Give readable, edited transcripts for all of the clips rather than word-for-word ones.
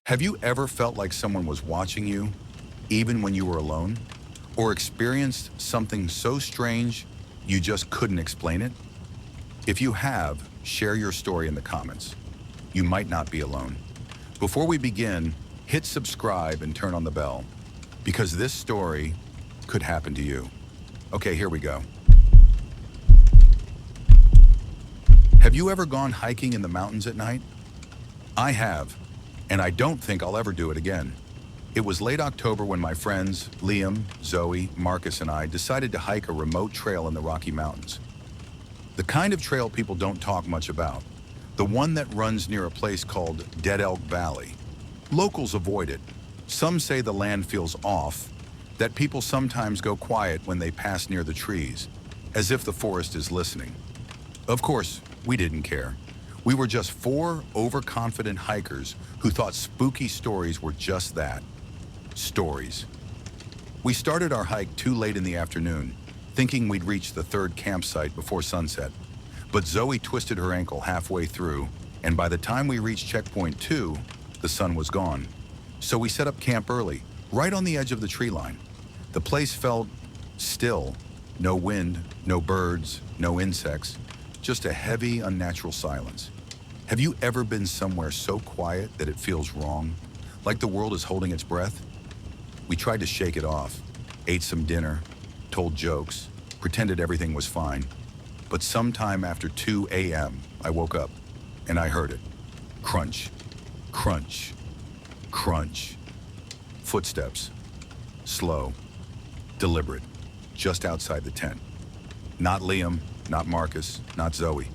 Have you ever felt like someone was watching you, even when you were alone? Or experienced something so strange you just couldn't explain it? If you have, share your story in the comments. You might not be alone. Before we begin, hit subscribe and turn on the bell, because this story could happen to you. Okay, here we go. Have you ever gone hiking in the mountains at night? I have, and I don't think I'll ever do it again. It was late October when my friends, Liam, Zoe, Marcus, and I decided to hike a remote trail in the Rocky Mountains. The kind of trail people don't talk much about. The one that runs near a place called Dead Elk Valley. Locals avoid it. Some say the land feels off, that people sometimes go quiet when they pass near the trees, as if the forest is listening. Of course, we didn't care. We were just four overconfident hikers who thought spooky stories were just that, stories. We started our hike too late in the afternoon, thinking we'd reach the third campsite before sunset. But Zoe twisted her ankle halfway through, and by the time we reached checkpoint 2, the sun was gone. So we set up camp early, right on the edge of the tree line. The place felt still. No wind, no birds, no insects, just a heavy, unnatural silence. Have you ever been somewhere so quiet that it feels wrong, like the world is holding its breath? We tried to shake it off, ate some dinner, told jokes, pretended everything was fine. But sometime after 2 a.m., I woke up and I heard it. Crunch, crunch, crunch. Footsteps, slow, deliberate, just outside the tent. Not Liam, not Marcus, not Zoe.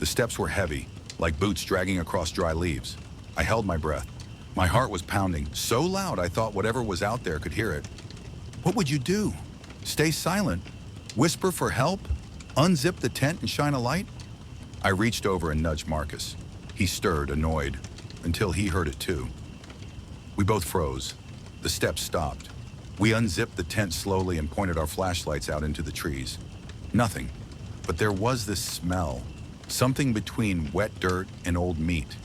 The steps were heavy, like boots dragging across dry leaves. I held my breath. My heart was pounding so loud I thought whatever was out there could hear it. What would you do? Stay silent? Whisper for help? Unzip the tent and shine a light? I reached over and nudged Marcus. He stirred, annoyed, until he heard it too. We both froze. The steps stopped. We unzipped the tent slowly and pointed our flashlights out into the trees. Nothing, but there was this smell, something between wet dirt and old meat.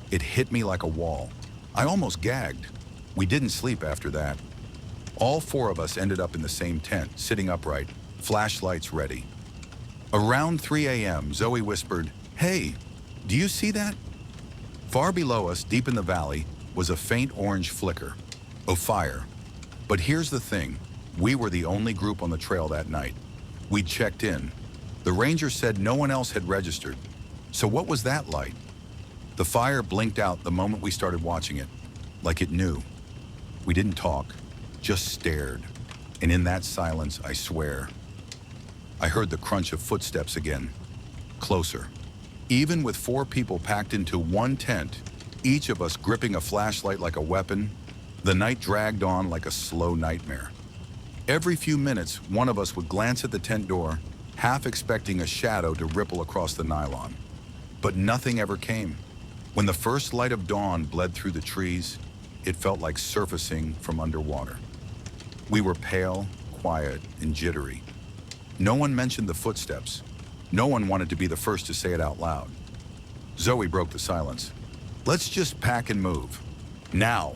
It hit me like a wall. I almost gagged. We didn't sleep after that. All four of us ended up in the same tent, sitting upright, flashlights ready. Around 3 a.m., Zoe whispered, "Hey, do you see that?" Far below us, deep in the valley, was a faint orange flicker, a fire. But here's the thing, we were the only group on the trail that night. We'd checked in. The ranger said no one else had registered. So what was that light? The fire blinked out the moment we started watching it, like it knew. We didn't talk, just stared. And in that silence, I swear, I heard the crunch of footsteps again, closer. Even with 4 people packed into one tent, each of us gripping a flashlight like a weapon, the night dragged on like a slow nightmare. Every few minutes, one of us would glance at the tent door, half expecting a shadow to ripple across the nylon. But nothing ever came. When the first light of dawn bled through the trees, it felt like surfacing from underwater. We were pale, quiet, and jittery. No one mentioned the footsteps. No one wanted to be the first to say it out loud. Zoe broke the silence. "Let's just pack and move. Now."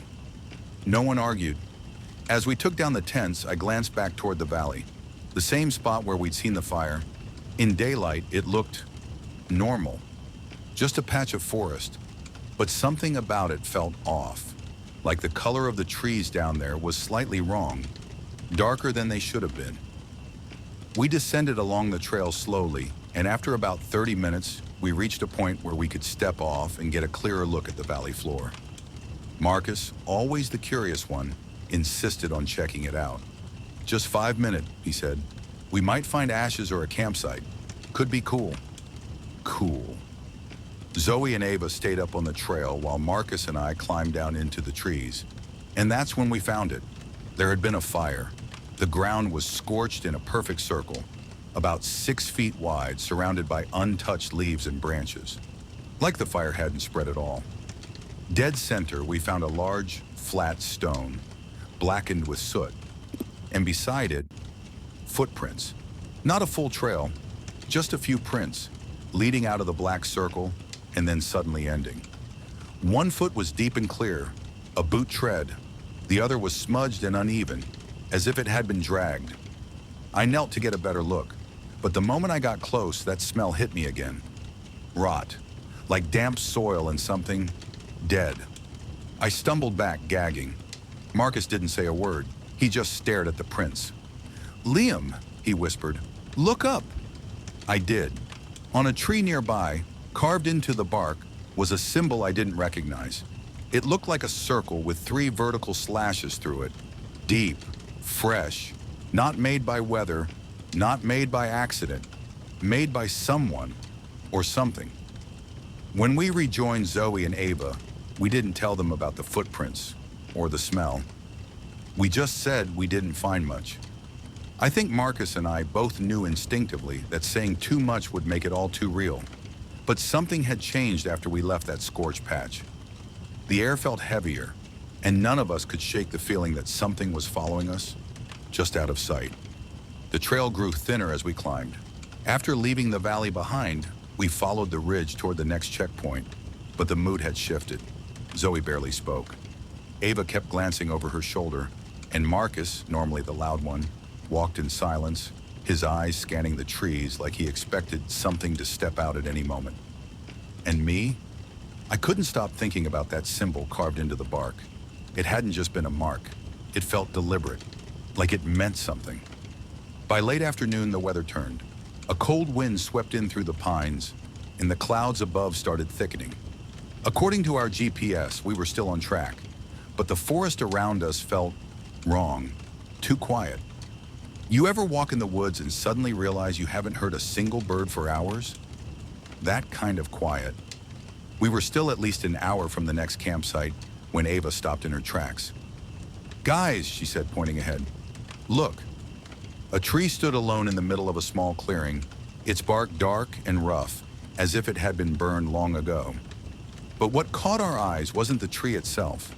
No one argued. As we took down the tents, I glanced back toward the valley, the same spot where we'd seen the fire. In daylight, it looked normal, just a patch of forest. But something about it felt off, like the color of the trees down there was slightly wrong, darker than they should have been. We descended along the trail slowly, and after about 30 minutes, we reached a point where we could step off and get a clearer look at the valley floor. Marcus, always the curious one, insisted on checking it out. "Just 5 minutes," he said. "We might find ashes or a campsite. Could be cool." Cool. Zoe and Ava stayed up on the trail while Marcus and I climbed down into the trees. And that's when we found it. There had been a fire. The ground was scorched in a perfect circle, about 6 feet wide, surrounded by untouched leaves and branches, like the fire hadn't spread at all. Dead center, we found a large, flat stone, blackened with soot, and beside it, footprints. Not a full trail, just a few prints, leading out of the black circle and then suddenly ending. One foot was deep and clear, a boot tread. The other was smudged and uneven, as if it had been dragged. I knelt to get a better look, but the moment I got close, that smell hit me again. Rot, like damp soil and something dead. I stumbled back, gagging. Marcus didn't say a word. He just stared at the prints. "Liam," he whispered, "look up." I did. On a tree nearby, carved into the bark, was a symbol I didn't recognize. It looked like a circle with 3 vertical slashes through it. Deep, fresh, not made by weather, not made by accident, made by someone or something. When we rejoined Zoe and Ava, we didn't tell them about the footprints or the smell. We just said we didn't find much. I think Marcus and I both knew instinctively that saying too much would make it all too real. But something had changed after we left that scorched patch. The air felt heavier, and none of us could shake the feeling that something was following us, just out of sight. The trail grew thinner as we climbed. After leaving the valley behind, we followed the ridge toward the next checkpoint, but the mood had shifted. Zoe barely spoke. Ava kept glancing over her shoulder, and Marcus, normally the loud one, walked in silence, his eyes scanning the trees like he expected something to step out at any moment. And me? I couldn't stop thinking about that symbol carved into the bark. It hadn't just been a mark. It felt deliberate, like it meant something. By late afternoon, the weather turned. A cold wind swept in through the pines, and the clouds above started thickening. According to our GPS, we were still on track, but the forest around us felt wrong, too quiet. You ever walk in the woods and suddenly realize you haven't heard a single bird for hours? That kind of quiet. We were still at least an hour from the next campsite when Ava stopped in her tracks. "Guys," she said, pointing ahead, "look." A tree stood alone in the middle of a small clearing, its bark dark and rough, as if it had been burned long ago. But what caught our eyes wasn't the tree itself.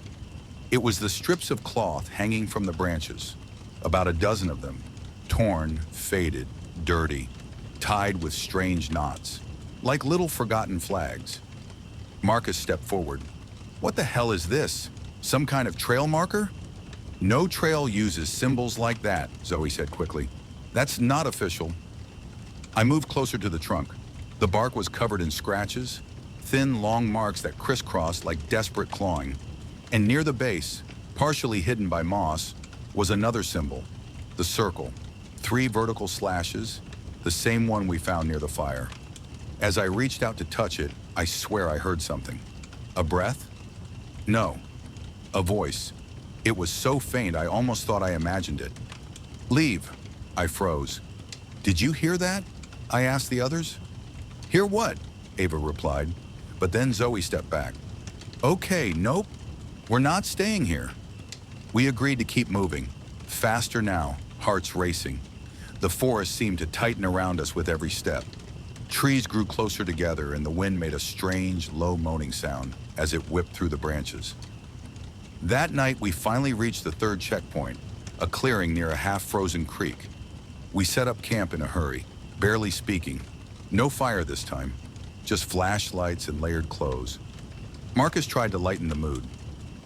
It was the strips of cloth hanging from the branches, about a dozen of them, torn, faded, dirty, tied with strange knots, like little forgotten flags. Marcus stepped forward. "What the hell is this? Some kind of trail marker?" "No trail uses symbols like that," Zoe said quickly. "That's not official." I moved closer to the trunk. The bark was covered in scratches, thin, long marks that crisscrossed like desperate clawing. And near the base, partially hidden by moss, was another symbol, the circle. 3 vertical slashes, the same one we found near the fire. As I reached out to touch it, I swear I heard something. A breath? No. A voice. It was so faint I almost thought I imagined it. "Leave." I froze. "Did you hear that?" I asked the others. "Hear what?" Ava replied, but then Zoe stepped back. "Okay, nope. We're not staying here." We agreed to keep moving, faster now, hearts racing. The forest seemed to tighten around us with every step. Trees grew closer together and the wind made a strange, low moaning sound as it whipped through the branches. That night, we finally reached the 3rd checkpoint, a clearing near a half-frozen creek. We set up camp in a hurry, barely speaking. No fire this time, just flashlights and layered clothes. Marcus tried to lighten the mood.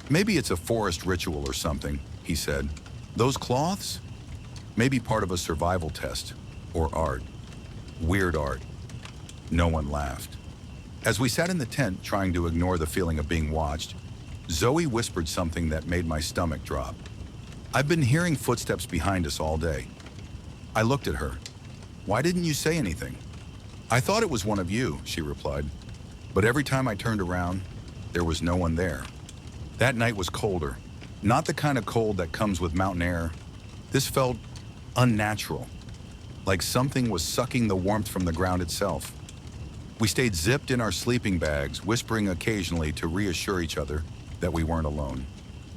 "Maybe it's a forest ritual or something," he said. "Those cloths? Maybe part of a survival test, or art. Weird art." No one laughed. As we sat in the tent trying to ignore the feeling of being watched, Zoe whispered something that made my stomach drop. "I've been hearing footsteps behind us all day." I looked at her. "Why didn't you say anything?" "I thought it was one of you," she replied. But every time I turned around, there was no one there. That night was colder, not the kind of cold that comes with mountain air. This felt unnatural, like something was sucking the warmth from the ground itself. We stayed zipped in our sleeping bags, whispering occasionally to reassure each other that we weren't alone.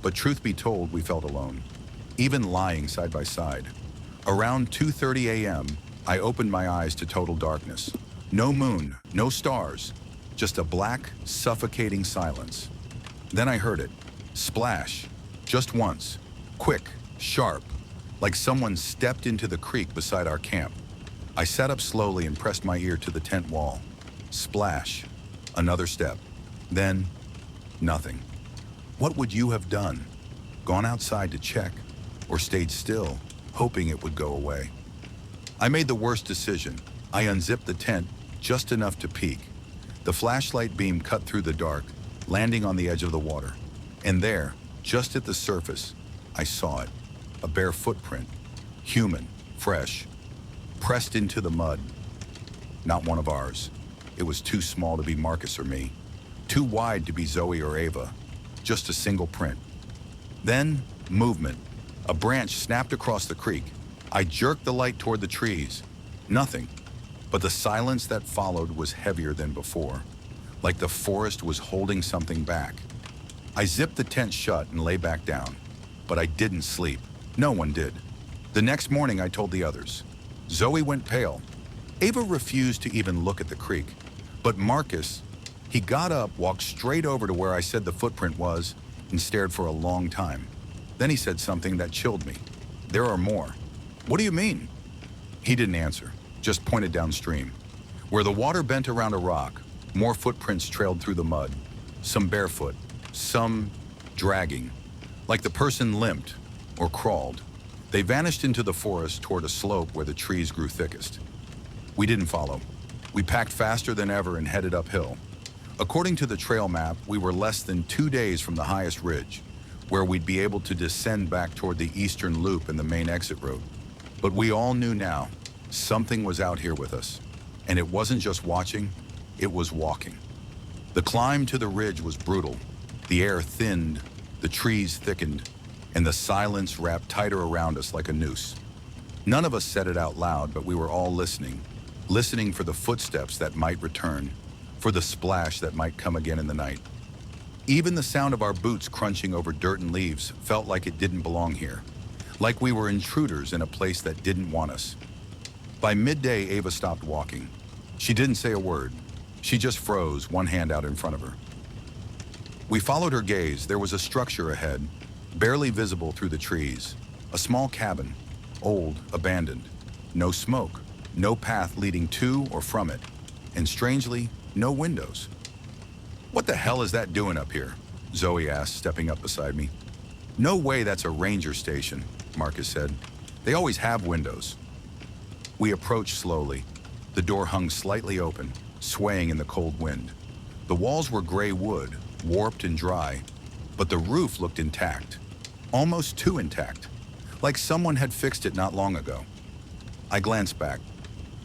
But truth be told, we felt alone, even lying side by side. Around 2:30 a.m., I opened my eyes to total darkness. No moon, no stars, just a black, suffocating silence. Then I heard it. Splash. Just once. Quick, sharp, like someone stepped into the creek beside our camp. I sat up slowly and pressed my ear to the tent wall. Splash. Another step. Then, nothing. What would you have done? Gone outside to check, or stayed still, hoping it would go away? I made the worst decision. I unzipped the tent just enough to peek. The flashlight beam cut through the dark, landing on the edge of the water. And there, just at the surface, I saw it. A bare footprint. Human, fresh, pressed into the mud. Not one of ours. It was too small to be Marcus or me. Too wide to be Zoe or Ava. Just a single print. Then, movement. A branch snapped across the creek. I jerked the light toward the trees. Nothing. But the silence that followed was heavier than before. Like the forest was holding something back. I zipped the tent shut and lay back down. But I didn't sleep. No one did. The next morning I told the others. Zoe went pale. Ava refused to even look at the creek. But Marcus, he got up, walked straight over to where I said the footprint was, and stared for a long time. Then he said something that chilled me. There are more. What do you mean? He didn't answer, just pointed downstream. Where the water bent around a rock, more footprints trailed through the mud. Some barefoot, some dragging, like the person limped or crawled. They vanished into the forest toward a slope where the trees grew thickest. We didn't follow. We packed faster than ever and headed uphill. According to the trail map, we were less than 2 days from the highest ridge, where we'd be able to descend back toward the eastern loop and the main exit road. But we all knew now, something was out here with us. And it wasn't just watching, it was walking. The climb to the ridge was brutal. The air thinned, the trees thickened, and the silence wrapped tighter around us like a noose. None of us said it out loud, but we were all listening for the footsteps that might return, for the splash that might come again in the night. Even the sound of our boots crunching over dirt and leaves felt like it didn't belong here, like we were intruders in a place that didn't want us. By midday, Ava stopped walking. She didn't say a word. She just froze, one hand out in front of her. We followed her gaze. There was a structure ahead, barely visible through the trees. A small cabin, old, abandoned. No smoke, no path leading to or from it, and strangely, no windows. What the hell is that doing up here? Zoe asked, stepping up beside me. No way that's a ranger station, Marcus said. They always have windows. We approached slowly. The door hung slightly open, swaying in the cold wind. The walls were gray wood, warped and dry, but the roof looked intact, almost too intact, like someone had fixed it not long ago. I glanced back.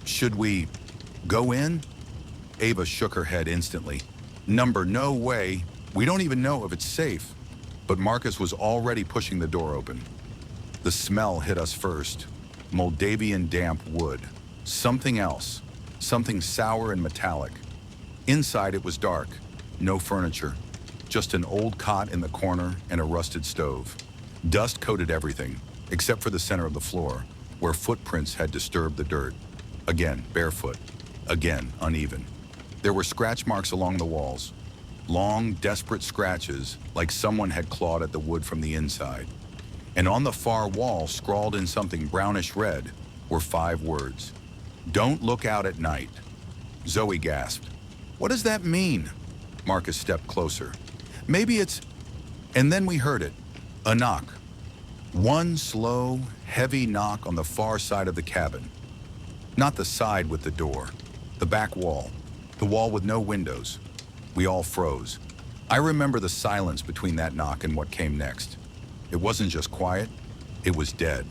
Should we go in? Ava shook her head instantly. No way. We don't even know if it's safe. But Marcus was already pushing the door open. The smell hit us first. Moldavian damp wood. Something else. Something sour and metallic. Inside it was dark. No furniture. Just an old cot in the corner and a rusted stove. Dust coated everything, except for the center of the floor, where footprints had disturbed the dirt. Again, barefoot. Again, uneven. There were scratch marks along the walls. Long, desperate scratches, like someone had clawed at the wood from the inside. And on the far wall, scrawled in something brownish red, were 5 words. Don't look out at night. Zoe gasped. What does that mean? Marcus stepped closer. Maybe it's... And then we heard it. A knock. One slow, heavy knock on the far side of the cabin. Not the side with the door. The back wall. The wall with no windows. We all froze. I remember the silence between that knock and what came next. It wasn't just quiet, it was dead,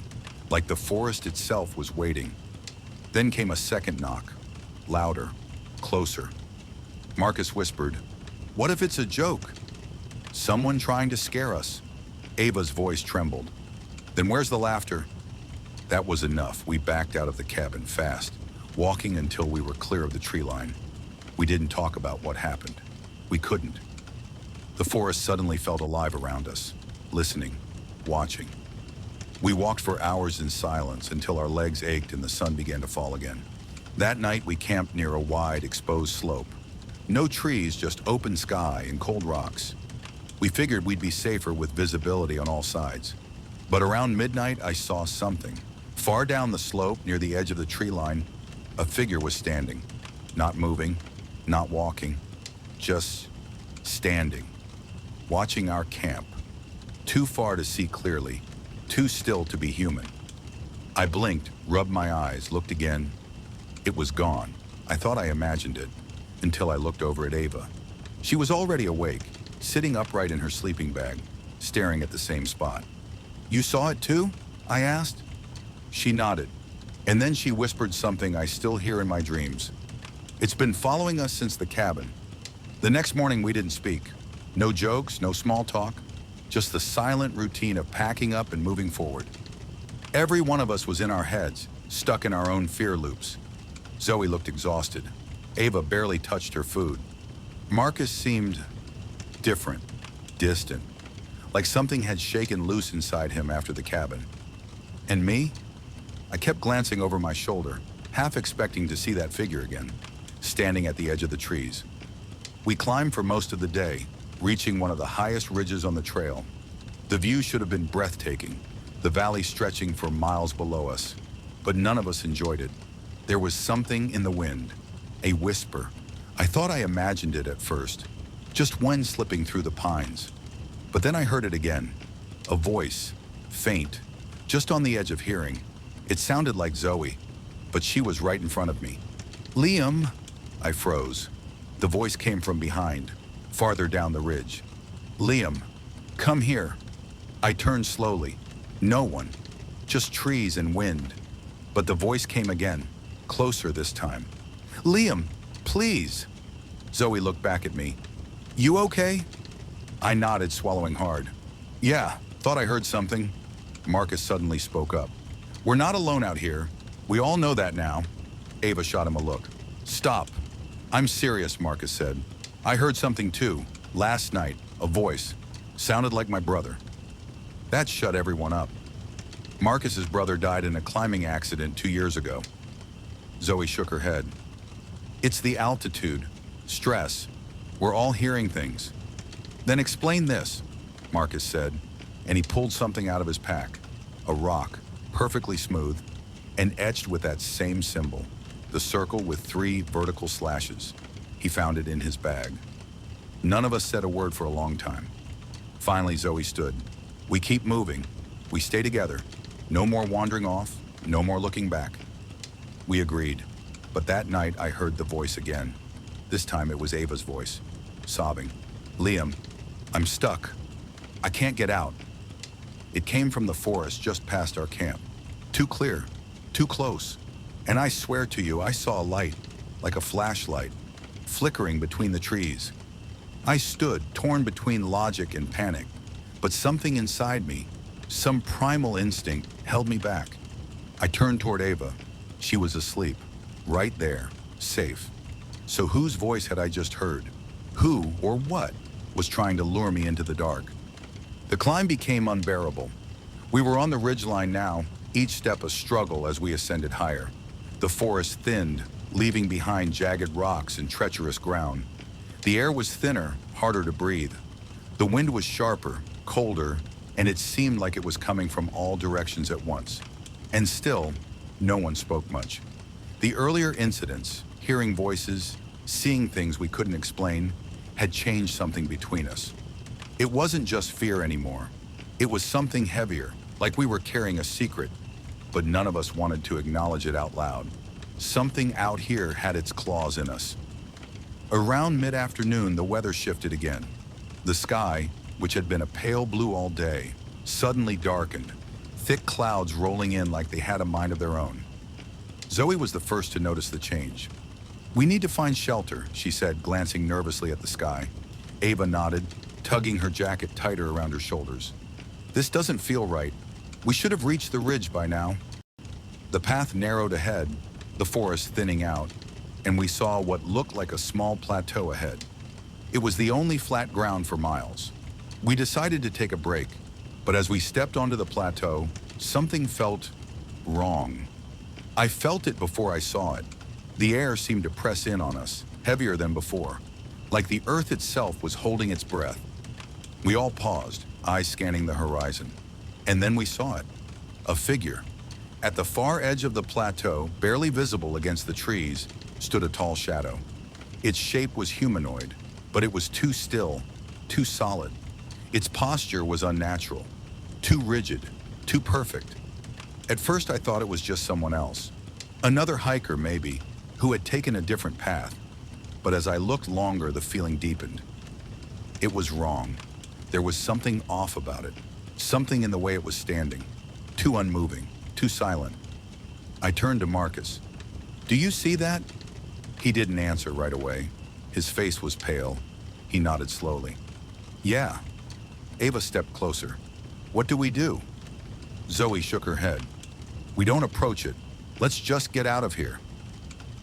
like the forest itself was waiting. Then came a second knock, louder, closer. Marcus whispered, "What if it's a joke? Someone trying to scare us?" Ava's voice trembled. "Then where's the laughter?" That was enough. We backed out of the cabin fast, walking until we were clear of the tree line. We didn't talk about what happened. We couldn't. The forest suddenly felt alive around us, listening, watching. We walked for hours in silence until our legs ached and the sun began to fall again. That night we camped near a wide, exposed slope. No trees, just open sky and cold rocks. We figured we'd be safer with visibility on all sides. But around midnight I saw something. Far down the slope, near the edge of the tree line, a figure was standing. Not moving, not walking, just standing. watching our camp. Too far to see clearly, too still to be human. I blinked, rubbed my eyes, looked again. It was gone. I thought I imagined it, until I looked over at Ava. She was already awake, sitting upright in her sleeping bag, staring at the same spot. "You saw it too?" I asked. She nodded, and then she whispered something I still hear in my dreams. "It's been following us since the cabin." The next morning we didn't speak. No jokes, no small talk, just the silent routine of packing up and moving forward. Every one of us was in our heads, stuck in our own fear loops. Zoe looked exhausted. Ava barely touched her food. Marcus seemed different, distant, like something had shaken loose inside him after the cabin. And me? I kept glancing over my shoulder, half expecting to see that figure again, standing at the edge of the trees. We climbed for most of the day, reaching one of the highest ridges on the trail. The view should have been breathtaking, the valley stretching for miles below us, but none of us enjoyed it. There was something in the wind, a whisper. I thought I imagined it at first, just wind slipping through the pines. But then I heard it again, a voice, faint, just on the edge of hearing. It sounded like Zoe, but she was right in front of me. "Liam!" I froze. The voice came from behind, farther down the ridge. "Liam, come here." I turned slowly. No one, just trees and wind. But the voice came again, closer this time. "Liam, please." Zoe looked back at me. "You okay?" I nodded, swallowing hard. "Yeah, thought I heard something." Marcus suddenly spoke up. "We're not alone out here. We all know that now." Ava shot him a look. "Stop." "I'm serious," Marcus said. "I heard something too, last night, a voice. Sounded like my brother." That shut everyone up. Marcus's brother died in a climbing accident 2 years ago. Zoe shook her head. "It's the altitude, stress. We're all hearing things." "Then explain this," Marcus said, and he pulled something out of his pack. A rock, perfectly smooth, and etched with that same symbol, the circle with 3 vertical slashes. He found it in his bag. None of us said a word for a long time. Finally, Zoe stood. "We keep moving. We stay together. No more wandering off, no more looking back." We agreed, but that night I heard the voice again. This time it was Ava's voice, sobbing. "Liam, I'm stuck. I can't get out." It came from the forest just past our camp. Too clear, too close. And I swear to you, I saw a light, like a flashlight, flickering between the trees. I stood, torn between logic and panic, but something inside me, some primal instinct, held me back. I turned toward Ava. She was asleep, right there, safe. So whose voice had I just heard? Who, or what, was trying to lure me into the dark? The climb became unbearable. We were on the ridgeline now, each step a struggle as we ascended higher. The forest thinned, leaving behind jagged rocks and treacherous ground. The air was thinner, harder to breathe. The wind was sharper, colder, and it seemed like it was coming from all directions at once. And still, no one spoke much. The earlier incidents, hearing voices, seeing things we couldn't explain, had changed something between us. It wasn't just fear anymore. It was something heavier, like we were carrying a secret, but none of us wanted to acknowledge it out loud. Something out here had its claws in us. Around mid-afternoon, the weather shifted again. The sky, which had been a pale blue all day, suddenly darkened, thick clouds rolling in like they had a mind of their own. Zoe was the first to notice the change. "We need to find shelter," she said, glancing nervously at the sky. Ava nodded, tugging her jacket tighter around her shoulders. "This doesn't feel right. We should have reached the ridge by now." The path narrowed ahead, the forest thinning out, and we saw what looked like a small plateau ahead. It was the only flat ground for miles. We decided to take a break, but as we stepped onto the plateau, something felt wrong. I felt it before I saw it. The air seemed to press in on us, heavier than before, like the earth itself was holding its breath. We all paused, eyes scanning the horizon. And then we saw it, a figure. At the far edge of the plateau, barely visible against the trees, stood a tall shadow. Its shape was humanoid, but it was too still, too solid. Its posture was unnatural, too rigid, too perfect. At first I thought it was just someone else, another hiker maybe, who had taken a different path. But as I looked longer, the feeling deepened. It was wrong. There was something off about it, something in the way it was standing, too unmoving, too silent. I turned to Marcus. "Do you see that?" He didn't answer right away. His face was pale. He nodded slowly. "Yeah." Ava stepped closer. "What do we do?" Zoe shook her head. "We don't approach it. Let's just get out of here."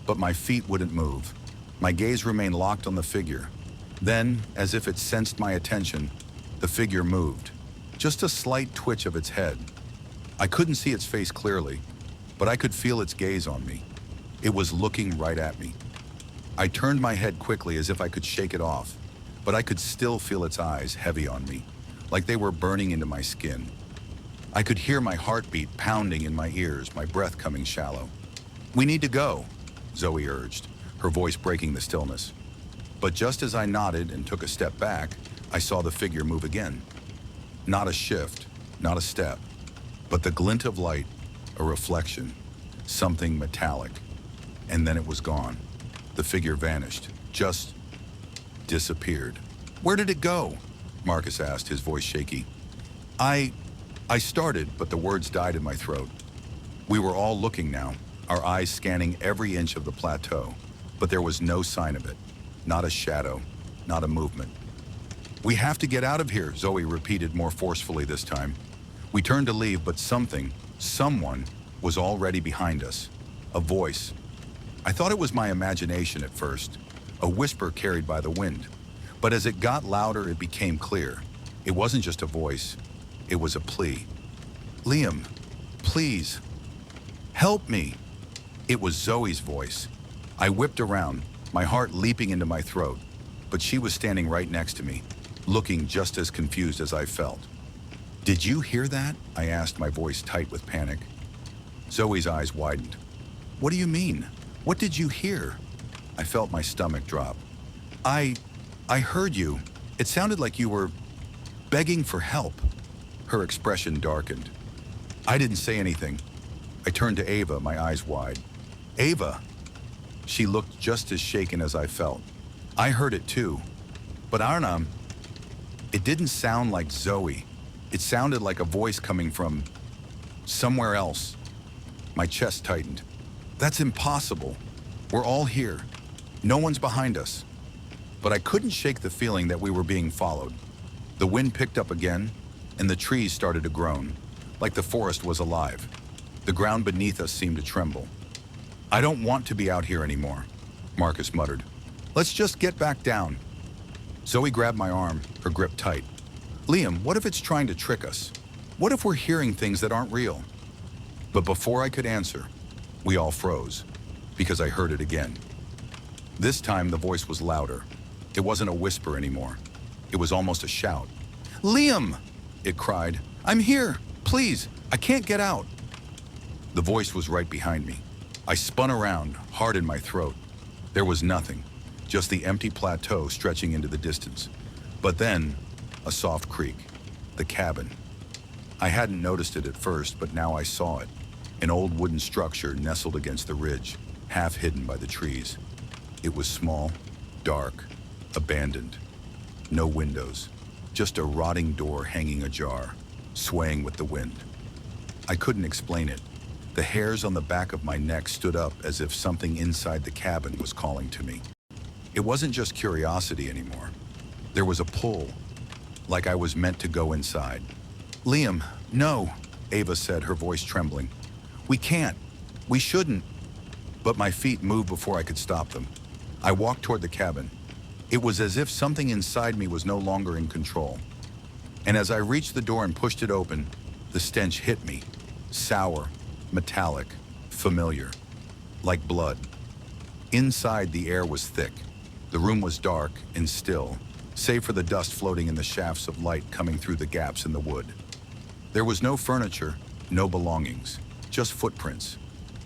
But my feet wouldn't move. My gaze remained locked on the figure. Then, as if it sensed my attention, the figure moved. Just a slight twitch of its head. I couldn't see its face clearly, but I could feel its gaze on me. It was looking right at me. I turned my head quickly as if I could shake it off, but I could still feel its eyes heavy on me, like they were burning into my skin. I could hear my heartbeat pounding in my ears, my breath coming shallow. "We need to go," Zoe urged, her voice breaking the stillness. But just as I nodded and took a step back, I saw the figure move again. Not a shift, not a step, but the glint of light, a reflection, something metallic. And then it was gone. The figure vanished, just disappeared. "Where did it go?" Marcus asked, his voice shaky. I started, but the words died in my throat. We were all looking now, our eyes scanning every inch of the plateau, but there was no sign of it. Not a shadow, not a movement. "We have to get out of here," Zoe repeated more forcefully this time. We turned to leave, but someone was already behind us. A voice. I thought it was my imagination at first, a whisper carried by the wind. But as it got louder, it became clear. It wasn't just a voice, it was a plea. "Liam, please, help me." It was Zoe's voice. I whipped around, my heart leaping into my throat, but she was standing right next to me, looking just as confused as I felt. "Did you hear that?" I asked, my voice tight with panic. Zoe's eyes widened. "What do you mean? What did you hear?" I felt my stomach drop. I heard you. It sounded like you were begging for help." Her expression darkened. I didn't say anything. I turned to Ava, my eyes wide. "Ava!" She looked just as shaken as I felt. "I heard it too. But Arnhem, it didn't sound like Zoe. It sounded like a voice coming from somewhere else." My chest tightened. "That's impossible. We're all here. No one's behind us." But I couldn't shake the feeling that we were being followed. The wind picked up again, and the trees started to groan, like the forest was alive. The ground beneath us seemed to tremble. "I don't want to be out here anymore," Marcus muttered. "Let's just get back down." Zoe grabbed my arm, her grip tight. "Liam, what if it's trying to trick us? What if we're hearing things that aren't real?" But before I could answer, we all froze, because I heard it again. This time the voice was louder. It wasn't a whisper anymore. It was almost a shout. "Liam!" it cried. "I'm here! Please! I can't get out!" The voice was right behind me. I spun around, hard in my throat. There was nothing, just the empty plateau stretching into the distance. But then, a soft creak. The cabin. I hadn't noticed it at first, but now I saw it. An old wooden structure nestled against the ridge, half hidden by the trees. It was small, dark, abandoned. No windows, just a rotting door hanging ajar, swaying with the wind. I couldn't explain it. The hairs on the back of my neck stood up as if something inside the cabin was calling to me. It wasn't just curiosity anymore. There was a pull, like I was meant to go inside. "Liam, no," Ava said, her voice trembling. "We can't. We shouldn't." But my feet moved before I could stop them. I walked toward the cabin. It was as if something inside me was no longer in control. And as I reached the door and pushed it open, the stench hit me. Sour, metallic, familiar, like blood. Inside, the air was thick. The room was dark and still, save for the dust floating in the shafts of light coming through the gaps in the wood. There was no furniture, no belongings, just footprints,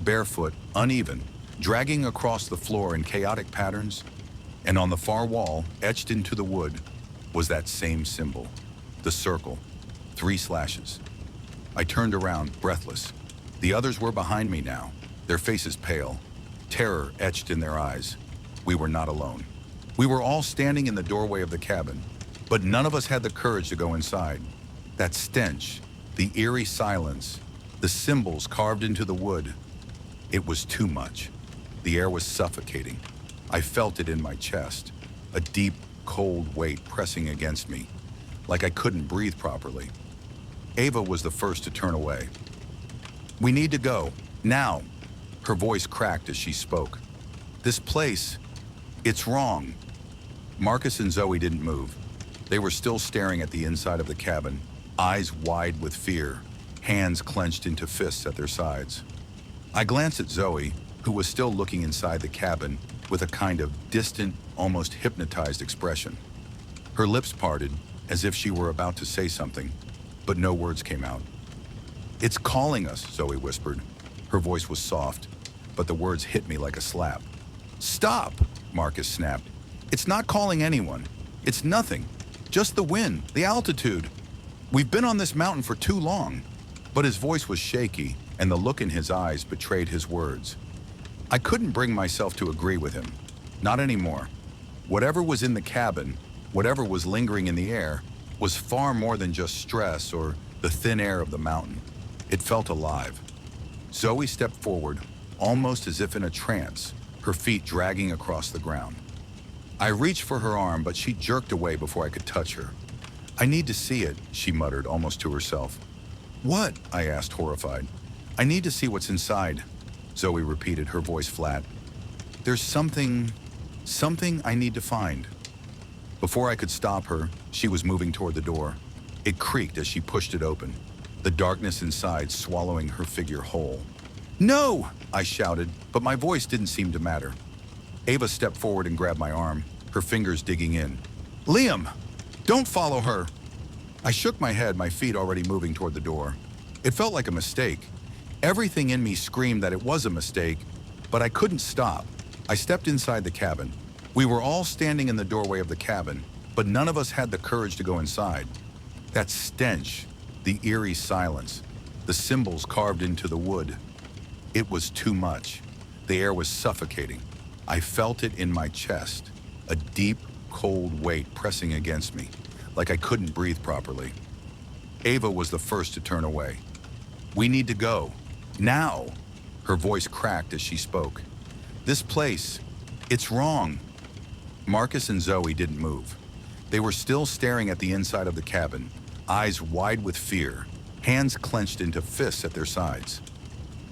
barefoot, uneven, dragging across the floor in chaotic patterns. And on the far wall, etched into the wood, was that same symbol. The circle. 3 slashes. I turned around, breathless. The others were behind me now, their faces pale, terror etched in their eyes. We were not alone. We were all standing in the doorway of the cabin, but none of us had the courage to go inside. That stench, the eerie silence, the symbols carved into the wood. It was too much. The air was suffocating. I felt it in my chest, a deep, cold weight pressing against me, like I couldn't breathe properly. Ava was the first to turn away. "We need to go, now." Her voice cracked as she spoke. "This place, it's wrong." Marcus and Zoe didn't move. They were still staring at the inside of the cabin, eyes wide with fear, hands clenched into fists at their sides. I glanced at Zoe, who was still looking inside the cabin with a kind of distant, almost hypnotized expression. Her lips parted, as if she were about to say something, but no words came out. "It's calling us," Zoe whispered. Her voice was soft, but the words hit me like a slap. "Stop!" Marcus snapped. "It's not calling anyone. It's nothing. Just the wind, the altitude. We've been on this mountain for too long." But his voice was shaky, and the look in his eyes betrayed his words. I couldn't bring myself to agree with him. Not anymore. Whatever was in the cabin, whatever was lingering in the air, was far more than just stress or the thin air of the mountain. It felt alive. Zoe stepped forward, almost as if in a trance, her feet dragging across the ground. I reached for her arm, but she jerked away before I could touch her. "I need to see it," she muttered, almost to herself. "What?" I asked, horrified. "I need to see what's inside," Zoe repeated, her voice flat. "There's something I need to find." Before I could stop her, she was moving toward the door. It creaked as she pushed it open, the darkness inside swallowing her figure whole. "No!" I shouted, but my voice didn't seem to matter. Ava stepped forward and grabbed my arm, her fingers digging in. "Liam, don't follow her!" I shook my head, my feet already moving toward the door. It felt like a mistake. Everything in me screamed that it was a mistake, but I couldn't stop. I stepped inside the cabin. We were all standing in the doorway of the cabin, but none of us had the courage to go inside. That stench, the eerie silence, the symbols carved into the wood. It was too much. The air was suffocating. I felt it in my chest, a deep, cold weight pressing against me, like I couldn't breathe properly. Ava was the first to turn away. "We need to go. Now!" Her voice cracked as she spoke. "This place, it's wrong." Marcus and Zoe didn't move. They were still staring at the inside of the cabin, eyes wide with fear, hands clenched into fists at their sides.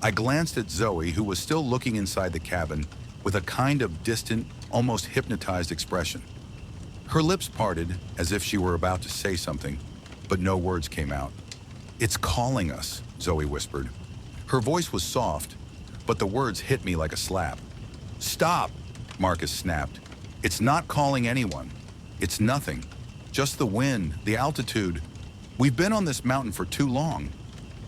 I glanced at Zoe, who was still looking inside the cabin with a kind of distant, almost hypnotized expression. Her lips parted as if she were about to say something, but no words came out. "It's calling us," Zoe whispered. Her voice was soft, but the words hit me like a slap. "Stop!" Marcus snapped. "It's not calling anyone. It's nothing. Just the wind, the altitude. We've been on this mountain for too long."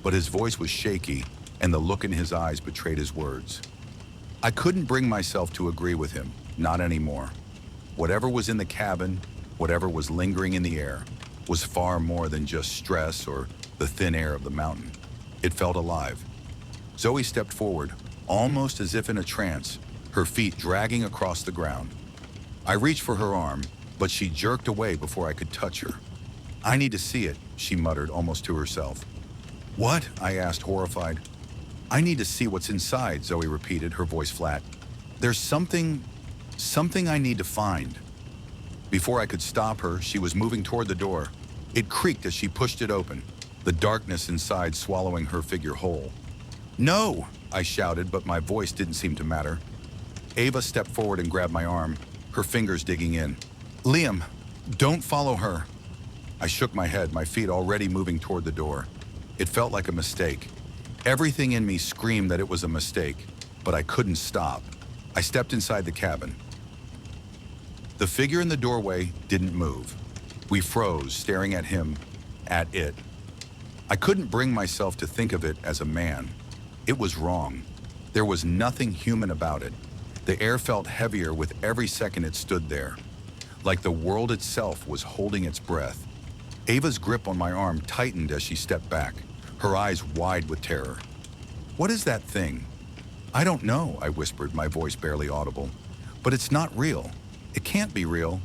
But his voice was shaky, and the look in his eyes betrayed his words. I couldn't bring myself to agree with him, not anymore. Whatever was in the cabin, whatever was lingering in the air, was far more than just stress or the thin air of the mountain. It felt alive. Zoe stepped forward, almost as if in a trance, her feet dragging across the ground. I reached for her arm, but she jerked away before I could touch her. "I need to see it," she muttered, almost to herself. "What?" I asked, horrified. "I need to see what's inside," Zoe repeated, her voice flat. "There's something I need to find." Before I could stop her, she was moving toward the door. It creaked as she pushed it open, the darkness inside swallowing her figure whole. "No!" I shouted, but my voice didn't seem to matter. Ava stepped forward and grabbed my arm, her fingers digging in. "Liam, don't follow her." I shook my head, my feet already moving toward the door. It felt like a mistake. Everything in me screamed that it was a mistake, but I couldn't stop. I stepped inside the cabin. The figure in the doorway didn't move. We froze, staring at him, at it. I couldn't bring myself to think of it as a man. It was wrong. There was nothing human about it. The air felt heavier with every second it stood there, like the world itself was holding its breath. Ava's grip on my arm tightened as she stepped back, her eyes wide with terror. "What is that thing?" "I don't know," I whispered, my voice barely audible. "But it's not real. It can't be real."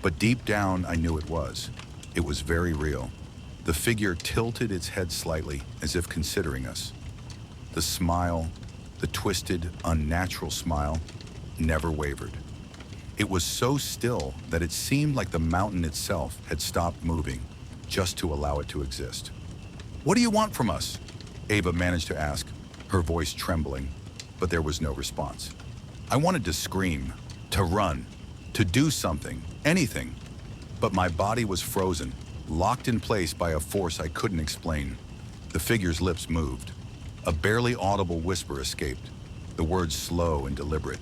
But deep down, I knew it was. It was very real. The figure tilted its head slightly, as if considering us. The smile, the twisted, unnatural smile, never wavered. It was so still that it seemed like the mountain itself had stopped moving, just to allow it to exist. "What do you want from us?" Ava managed to ask, her voice trembling, but there was no response. I wanted to scream, to run, to do something, anything. But my body was frozen, locked in place by a force I couldn't explain. The figure's lips moved. A barely audible whisper escaped, the words slow and deliberate.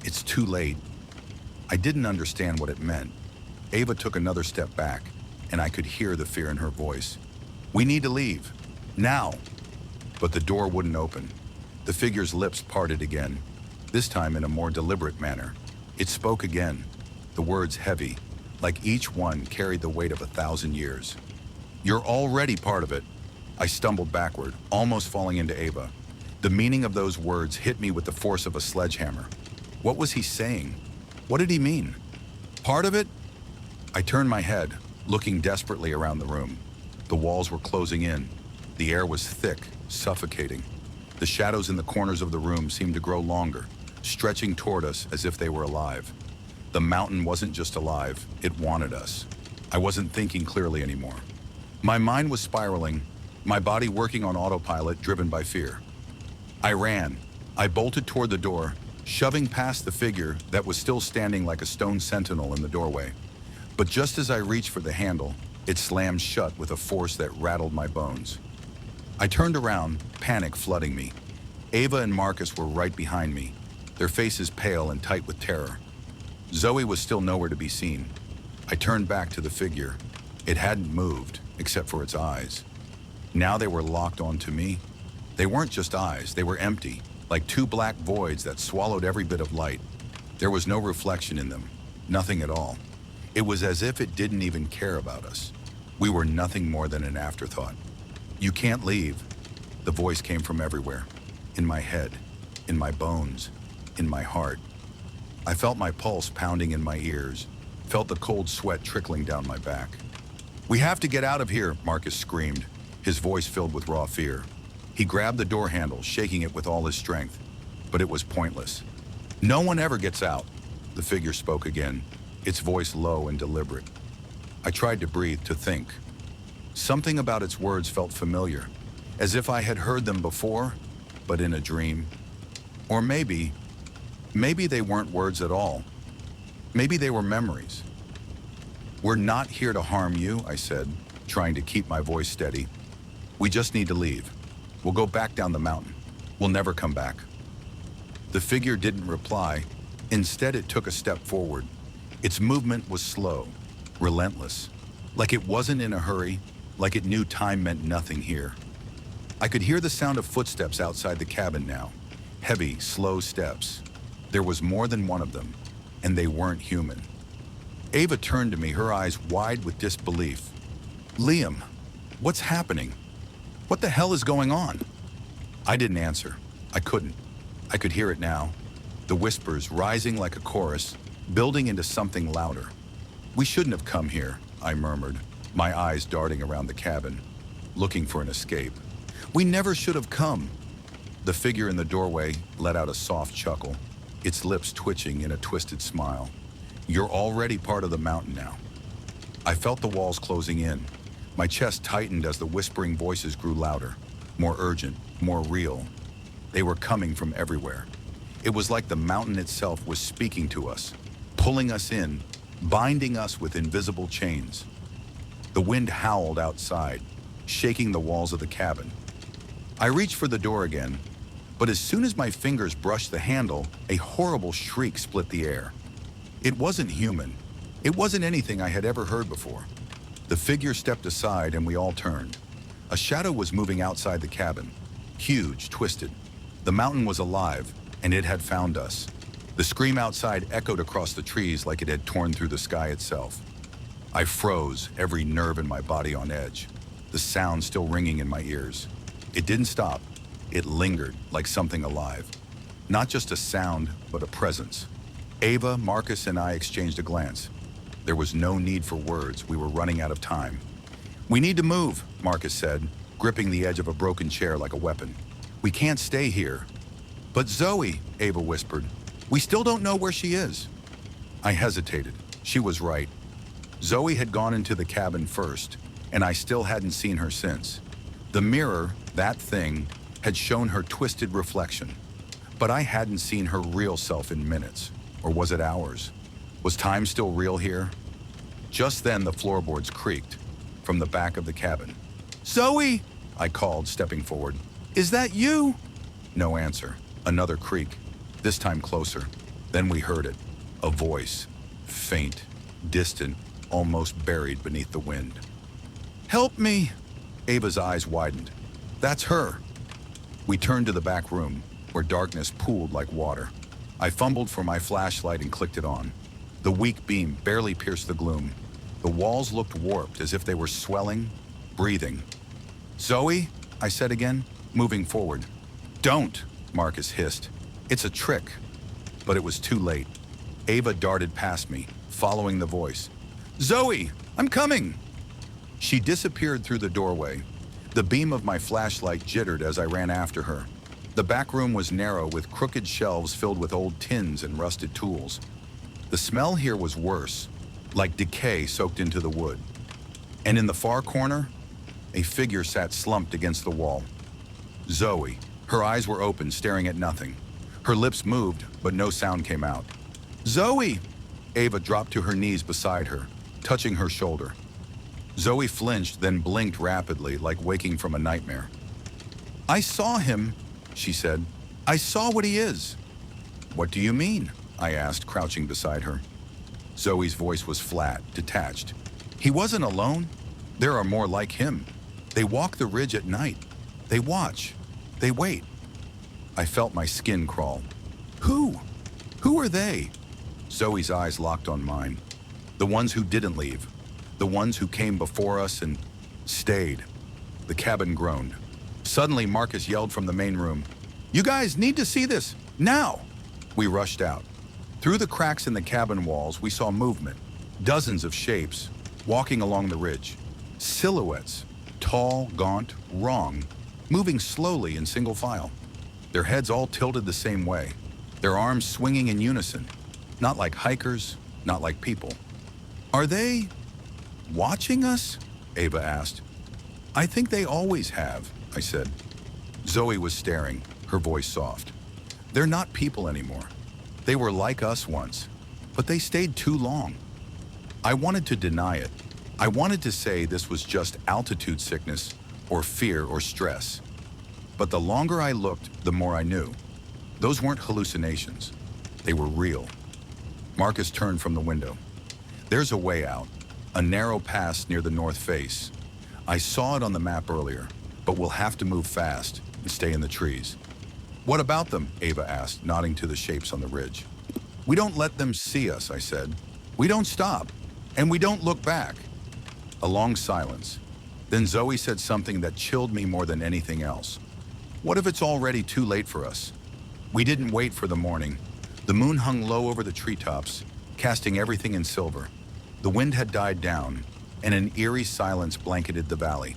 "It's too late." I didn't understand what it meant. Ava took another step back, and I could hear the fear in her voice. "We need to leave. Now." But the door wouldn't open. The figure's lips parted again, this time in a more deliberate manner. It spoke again, the words heavy, like each one carried the weight of 1,000 years. "You're already part of it." I stumbled backward, almost falling into Ava. The meaning of those words hit me with the force of a sledgehammer. What was he saying? What did he mean? Part of it? I turned my head, looking desperately around the room. The walls were closing in. The air was thick, suffocating. The shadows in the corners of the room seemed to grow longer, stretching toward us as if they were alive. The mountain wasn't just alive, it wanted us. I wasn't thinking clearly anymore. My mind was spiraling, my body working on autopilot, driven by fear. I ran. I bolted toward the door, shoving past the figure that was still standing like a stone sentinel in the doorway. But just as I reached for the handle, it slammed shut with a force that rattled my bones. I turned around, panic flooding me. Ava and Marcus were right behind me, their faces pale and tight with terror. Zoe was still nowhere to be seen. I turned back to the figure. It hadn't moved, except for its eyes. Now they were locked onto me. They weren't just eyes, they were empty, like two black voids that swallowed every bit of light. There was no reflection in them, nothing at all. It was as if it didn't even care about us. We were nothing more than an afterthought. "You can't leave." The voice came from everywhere. In my head, in my bones, in my heart. I felt my pulse pounding in my ears, felt the cold sweat trickling down my back. "We have to get out of here," Marcus screamed, his voice filled with raw fear. He grabbed the door handle, shaking it with all his strength, but it was pointless. "No one ever gets out." The figure spoke again, its voice low and deliberate. I tried to breathe, to think. Something about its words felt familiar, as if I had heard them before, but in a dream. Or maybe they weren't words at all. Maybe they were memories. "We're not here to harm you," I said, trying to keep my voice steady. "We just need to leave. We'll go back down the mountain. We'll never come back." The figure didn't reply. Instead, it took a step forward. Its movement was slow, relentless, like it wasn't in a hurry, like it knew time meant nothing here. I could hear the sound of footsteps outside the cabin now, heavy, slow steps. There was more than one of them, and they weren't human. Ava turned to me, her eyes wide with disbelief. "Liam, what's happening? What the hell is going on?" I didn't answer. I couldn't. I could hear it now, the whispers rising like a chorus, building into something louder. "We shouldn't have come here," I murmured, my eyes darting around the cabin, looking for an escape. "We never should have come." The figure in the doorway let out a soft chuckle, its lips twitching in a twisted smile. "You're already part of the mountain now." I felt the walls closing in. My chest tightened as the whispering voices grew louder, more urgent, more real. They were coming from everywhere. It was like the mountain itself was speaking to us, pulling us in, binding us with invisible chains. The wind howled outside, shaking the walls of the cabin. I reached for the door again, but as soon as my fingers brushed the handle, a horrible shriek split the air. It wasn't human. It wasn't anything I had ever heard before. The figure stepped aside and we all turned. A shadow was moving outside the cabin, huge, twisted. The mountain was alive, and it had found us. The scream outside echoed across the trees like it had torn through the sky itself. I froze, every nerve in my body on edge, the sound still ringing in my ears. It didn't stop. It lingered like something alive. Not just a sound, but a presence. Ava, Marcus, and I exchanged a glance. There was no need for words. We were running out of time. "We need to move," Marcus said, gripping the edge of a broken chair like a weapon. "We can't stay here." "But Zoe," Ava whispered, "we still don't know where she is." I hesitated. She was right. Zoe had gone into the cabin first, and I still hadn't seen her since. The mirror, that thing, had shown her twisted reflection. But I hadn't seen her real self in minutes. Or was it hours? Was time still real here? Just then the floorboards creaked from the back of the cabin. "Zoe!" I called, stepping forward. "Is that you?" No answer. Another creak, this time closer. Then we heard it. A voice. Faint, distant, almost buried beneath the wind. "Help me!" Ava's eyes widened. "That's her." We turned to the back room, where darkness pooled like water. I fumbled for my flashlight and clicked it on. The weak beam barely pierced the gloom. The walls looked warped, as if they were swelling, breathing. "Zoe," I said again, moving forward. "Don't," Marcus hissed. "It's a trick." But it was too late. Ava darted past me, following the voice. "Zoe, I'm coming!" She disappeared through the doorway. The beam of my flashlight jittered as I ran after her. The back room was narrow, with crooked shelves filled with old tins and rusted tools. The smell here was worse, like decay soaked into the wood. And in the far corner, a figure sat slumped against the wall. Zoe. Her eyes were open, staring at nothing. Her lips moved, but no sound came out. "Zoe!" Ava dropped to her knees beside her, touching her shoulder. Zoe flinched, then blinked rapidly, like waking from a nightmare. "I saw him," she said. "I saw what he is." "What do you mean?" I asked, crouching beside her. Zoe's voice was flat, detached. "He wasn't alone. There are more like him. They walk the ridge at night. They watch. They wait." I felt my skin crawl. "Who? Who are they?" Zoe's eyes locked on mine. "The ones who didn't leave. The ones who came before us and stayed." The cabin groaned. Suddenly, Marcus yelled from the main room, "You guys need to see this, now!" We rushed out. Through the cracks in the cabin walls, we saw movement. Dozens of shapes, walking along the ridge. Silhouettes, tall, gaunt, wrong, moving slowly in single file. Their heads all tilted the same way, their arms swinging in unison. Not like hikers, not like people. "Are they watching us?" Ava asked. "I think they always have," I said. Zoe was staring, her voice soft. "They're not people anymore. They were like us once, but they stayed too long." I wanted to deny it. I wanted to say this was just altitude sickness or fear or stress. But the longer I looked, the more I knew. Those weren't hallucinations. They were real. Marcus turned from the window. "There's a way out, a narrow pass near the north face. I saw it on the map earlier, but we'll have to move fast and stay in the trees." "What about them?" Ava asked, nodding to the shapes on the ridge. "We don't let them see us," I said. "We don't stop, and we don't look back." A long silence. Then Zoe said something that chilled me more than anything else. "What if it's already too late for us?" We didn't wait for the morning. The moon hung low over the treetops, casting everything in silver. The wind had died down, and an eerie silence blanketed the valley.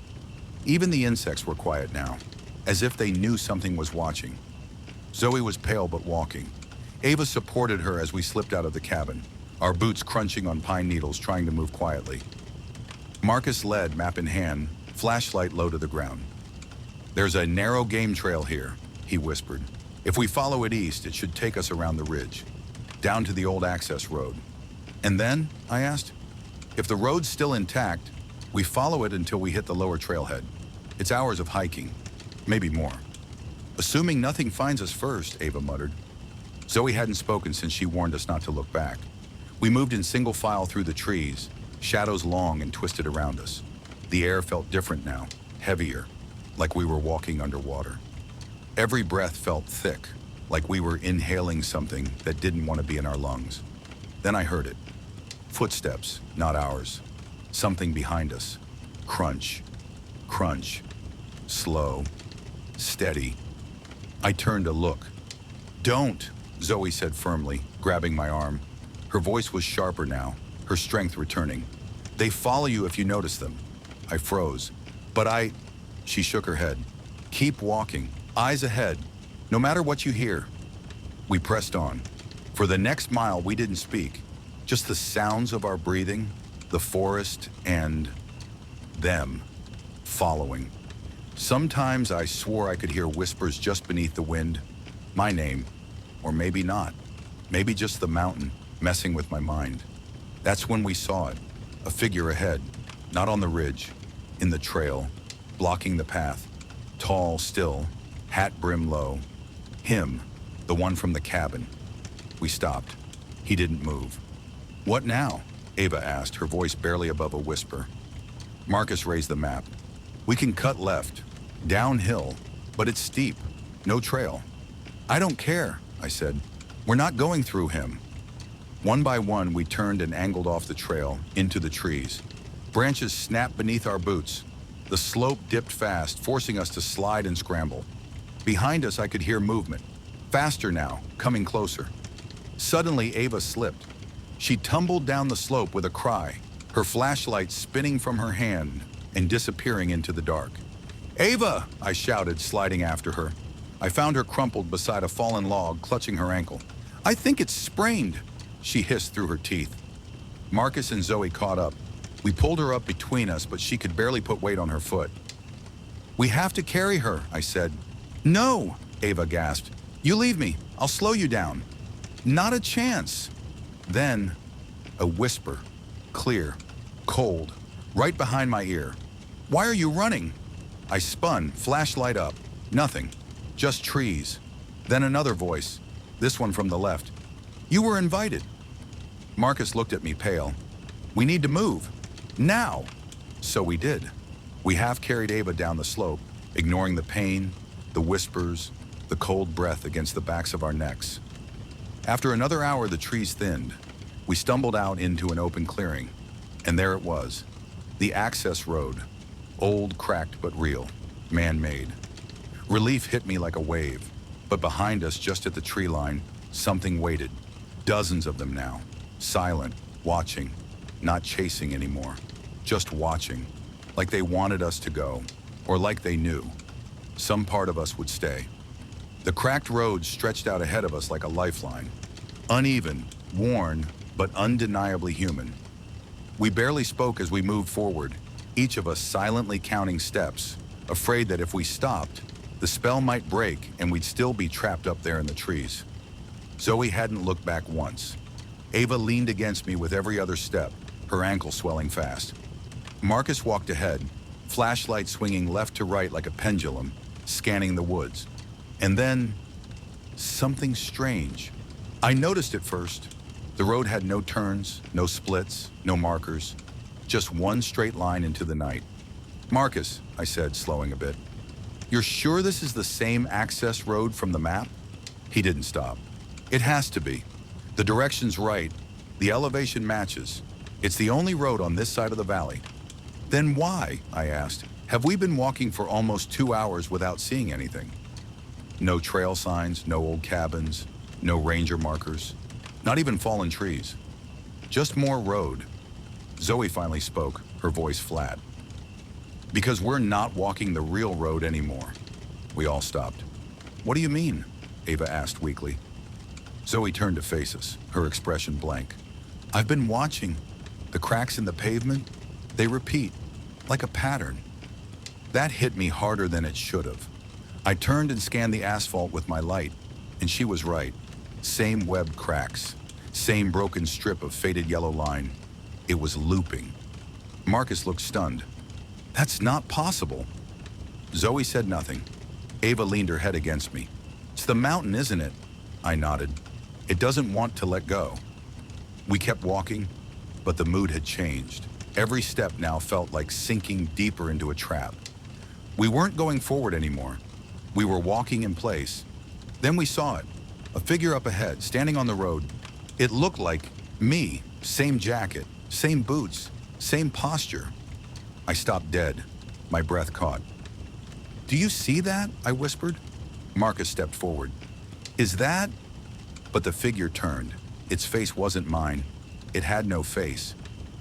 Even the insects were quiet now, as if they knew something was watching. Zoe was pale but walking. Ava supported her as we slipped out of the cabin, our boots crunching on pine needles, trying to move quietly. Marcus led, map in hand, flashlight low to the ground. "There's a narrow game trail here," he whispered. "If we follow it east, it should take us around the ridge, down to the old access road." "And then?" I asked. "If the road's still intact, we follow it until we hit the lower trailhead. It's hours of hiking, maybe more." "Assuming nothing finds us first," Ava muttered. Zoe hadn't spoken since she warned us not to look back. We moved in single file through the trees, shadows long and twisted around us. The air felt different now, heavier, like we were walking underwater. Every breath felt thick, like we were inhaling something that didn't want to be in our lungs. Then I heard it. Footsteps, not ours. Something behind us. Crunch, crunch, slow, steady. I turned to look. Don't, Zoe said firmly, grabbing my arm. Her voice was sharper now, her strength returning. They follow you if you notice them. I froze. But she shook her head. Keep walking, eyes ahead, no matter what you hear. We pressed on. For the next mile, we didn't speak. Just the sounds of our breathing, the forest, and them following. Sometimes I swore I could hear whispers just beneath the wind. My name, or maybe not. Maybe just the mountain messing with my mind. That's when we saw it. A figure ahead, not on the ridge, in the trail, blocking the path. Tall, still, hat brim low. Him, the one from the cabin. We stopped. He didn't move. What now? Ava asked, her voice barely above a whisper. Marcus raised the map. We can cut left, downhill, but it's steep, no trail. I don't care, I said. We're not going through him. One by one, we turned and angled off the trail, into the trees. Branches snapped beneath our boots. The slope dipped fast, forcing us to slide and scramble. Behind us, I could hear movement. Faster now, coming closer. Suddenly, Ava slipped. She tumbled down the slope with a cry, her flashlight spinning from her hand and disappearing into the dark. Ava! I shouted, sliding after her. I found her crumpled beside a fallen log, clutching her ankle. I think it's sprained, she hissed through her teeth. Marcus and Zoe caught up. We pulled her up between us, but she could barely put weight on her foot. We have to carry her, I said. No, Ava gasped. You leave me. I'll slow you down. Not a chance. Then, a whisper, clear, cold, right behind my ear. Why are you running? I spun, flashlight up. Nothing, just trees. Then another voice, this one from the left. You were invited. Marcus looked at me pale. We need to move. Now. So we did. We half carried Ava down the slope, ignoring the pain, the whispers, the cold breath against the backs of our necks. After another hour, the trees thinned. We stumbled out into an open clearing, and there it was, the access road, old, cracked, but real, man-made. Relief hit me like a wave, but behind us, just at the tree line, something waited. Dozens of them now, silent, watching, not chasing anymore, just watching, like they wanted us to go, or like they knew. Some part of us would stay. The cracked road stretched out ahead of us like a lifeline, uneven, worn, but undeniably human. We barely spoke as we moved forward, each of us silently counting steps, afraid that if we stopped, the spell might break and we'd still be trapped up there in the trees. Zoe hadn't looked back once. Ava leaned against me with every other step, her ankle swelling fast. Marcus walked ahead, flashlight swinging left to right like a pendulum, scanning the woods. And then, something strange. I noticed it first. The road had no turns, no splits, no markers, just one straight line into the night. Marcus, I said, slowing a bit, you're sure this is the same access road from the map? He didn't stop. It has to be. The direction's right. The elevation matches. It's the only road on this side of the valley. Then why, I asked, have we been walking for almost 2 hours without seeing anything? No trail signs, no old cabins, no ranger markers, not even fallen trees. Just more road. Zoe finally spoke, her voice flat. Because we're not walking the real road anymore. We all stopped. What do you mean? Ava asked weakly. Zoe turned to face us, her expression blank. I've been watching. The cracks in the pavement, they repeat, like a pattern. That hit me harder than it should have. I turned and scanned the asphalt with my light, and she was right. Same webbed cracks, same broken strip of faded yellow line. It was looping. Marcus looked stunned. That's not possible. Zoe said nothing. Ava leaned her head against me. It's the mountain, isn't it? I nodded. It doesn't want to let go. We kept walking, but the mood had changed. Every step now felt like sinking deeper into a trap. We weren't going forward anymore. We were walking in place. Then we saw it, a figure up ahead, standing on the road. It looked like me, same jacket, same boots, Same posture. I stopped dead, my breath caught. "Do you see that?" I whispered. Marcus stepped forward. "Is that?" But the figure turned. Its face wasn't mine. It had no face,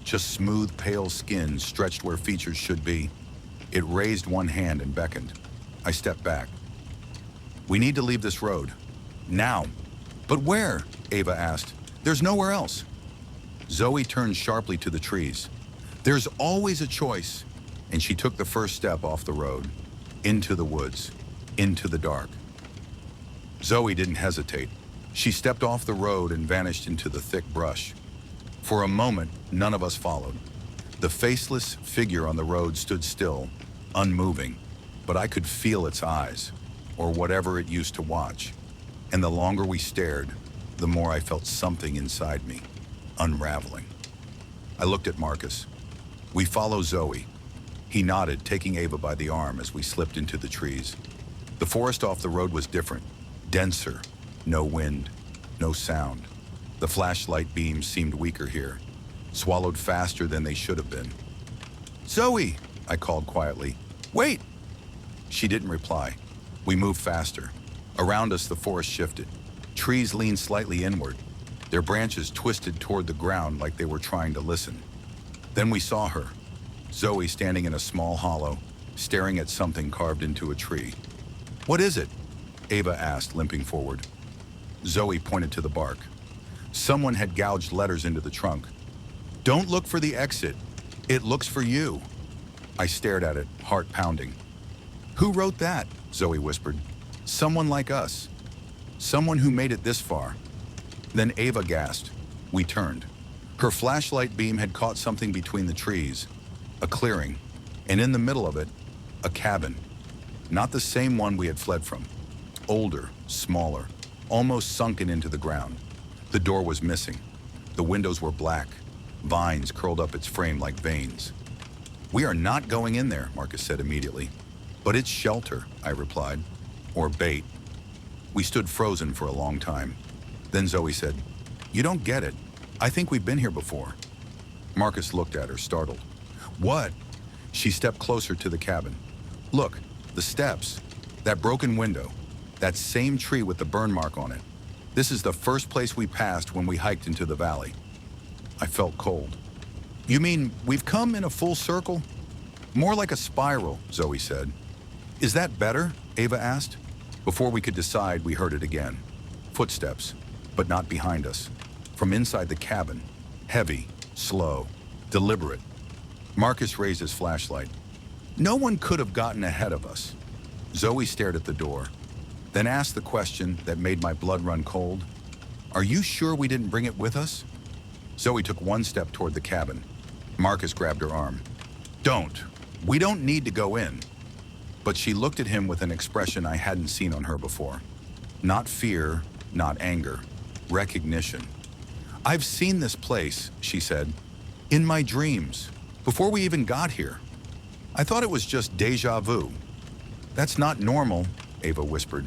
just smooth, pale skin stretched where features should be. It raised one hand and beckoned. I stepped back. "We need to leave this road. Now." "But where?" Ava asked. "There's nowhere else." Zoe turned sharply to the trees. "There's always a choice." And she took the first step off the road, into the woods, into the dark. Zoe didn't hesitate. She stepped off the road and vanished into the thick brush. For a moment, none of us followed. The faceless figure on the road stood still, unmoving, but I could feel its eyes, or whatever it used to watch. And the longer we stared, the more I felt something inside me, unraveling. I looked at Marcus. "We follow Zoe." He nodded, taking Ava by the arm as we slipped into the trees. The forest off the road was different, denser, no wind, no sound. The flashlight beams seemed weaker here, swallowed faster than they should have been. "Zoe!" I called quietly. "Wait!" She didn't reply. We moved faster. Around us, the forest shifted. Trees leaned slightly inward, their branches twisted toward the ground like they were trying to listen. Then we saw her, Zoe standing in a small hollow, staring at something carved into a tree. "What is it?" Ava asked, limping forward. Zoe pointed to the bark. Someone had gouged letters into the trunk. "Don't look for the exit. It looks for you." I stared at it, heart pounding. "Who wrote that?" Zoe whispered. "Someone like us. Someone who made it this far." Then Ava gasped. We turned. Her flashlight beam had caught something between the trees, a clearing, and in the middle of it, a cabin. Not the same one we had fled from. Older, smaller, almost sunken into the ground. The door was missing. The windows were black. Vines curled up its frame like veins. "We are not going in there," Marcus said immediately. "But it's shelter," I replied. "Or bait." We stood frozen for a long time. Then Zoe said, "You don't get it. I think we've been here before." Marcus looked at her, startled. "What?" She stepped closer to the cabin. "Look, the steps, that broken window, that same tree with the burn mark on it. This is the first place we passed when we hiked into the valley." I felt cold. "You mean we've come in a full circle?" "More like a spiral," Zoe said. "Is that better?" Ava asked. Before we could decide, we heard it again. Footsteps, but not behind us. From inside the cabin, heavy, slow, deliberate. Marcus raised his flashlight. "No one could have gotten ahead of us." Zoe stared at the door, then asked the question that made my blood run cold. "Are you sure we didn't bring it with us?" Zoe took one step toward the cabin. Marcus grabbed her arm. "Don't. We don't need to go in." But she looked at him with an expression I hadn't seen on her before. Not fear, not anger, recognition. "I've seen this place," she said, "in my dreams, before we even got here. I thought it was just déjà vu." "That's not normal," Ava whispered.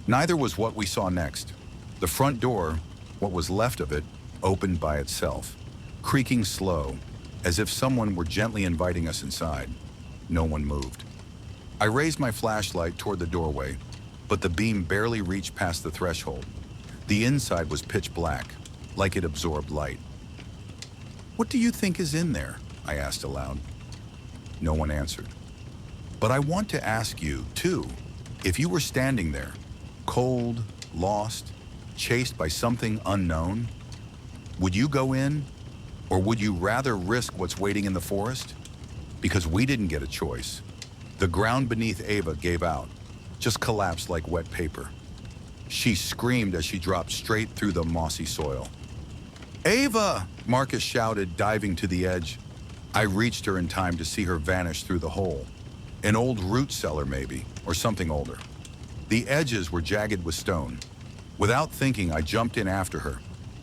Neither was what we saw next. The front door, what was left of it, opened by itself, creaking slow, as if someone were gently inviting us inside. No one moved. I raised my flashlight toward the doorway, but the beam barely reached past the threshold. The inside was pitch black, like it absorbed light. "What do you think is in there?" I asked aloud. No one answered. "But I want to ask you, too, if you were standing there, cold, lost, chased by something unknown, would you go in, or would you rather risk what's waiting in the forest? Because we didn't get a choice." The ground beneath Ava gave out, just collapsed like wet paper. She screamed as she dropped straight through the mossy soil. "Ava!" Marcus shouted, diving to the edge. I reached her in time to see her vanish through the hole. An old root cellar, maybe, or something older. The edges were jagged with stone. Without thinking, I jumped in after her.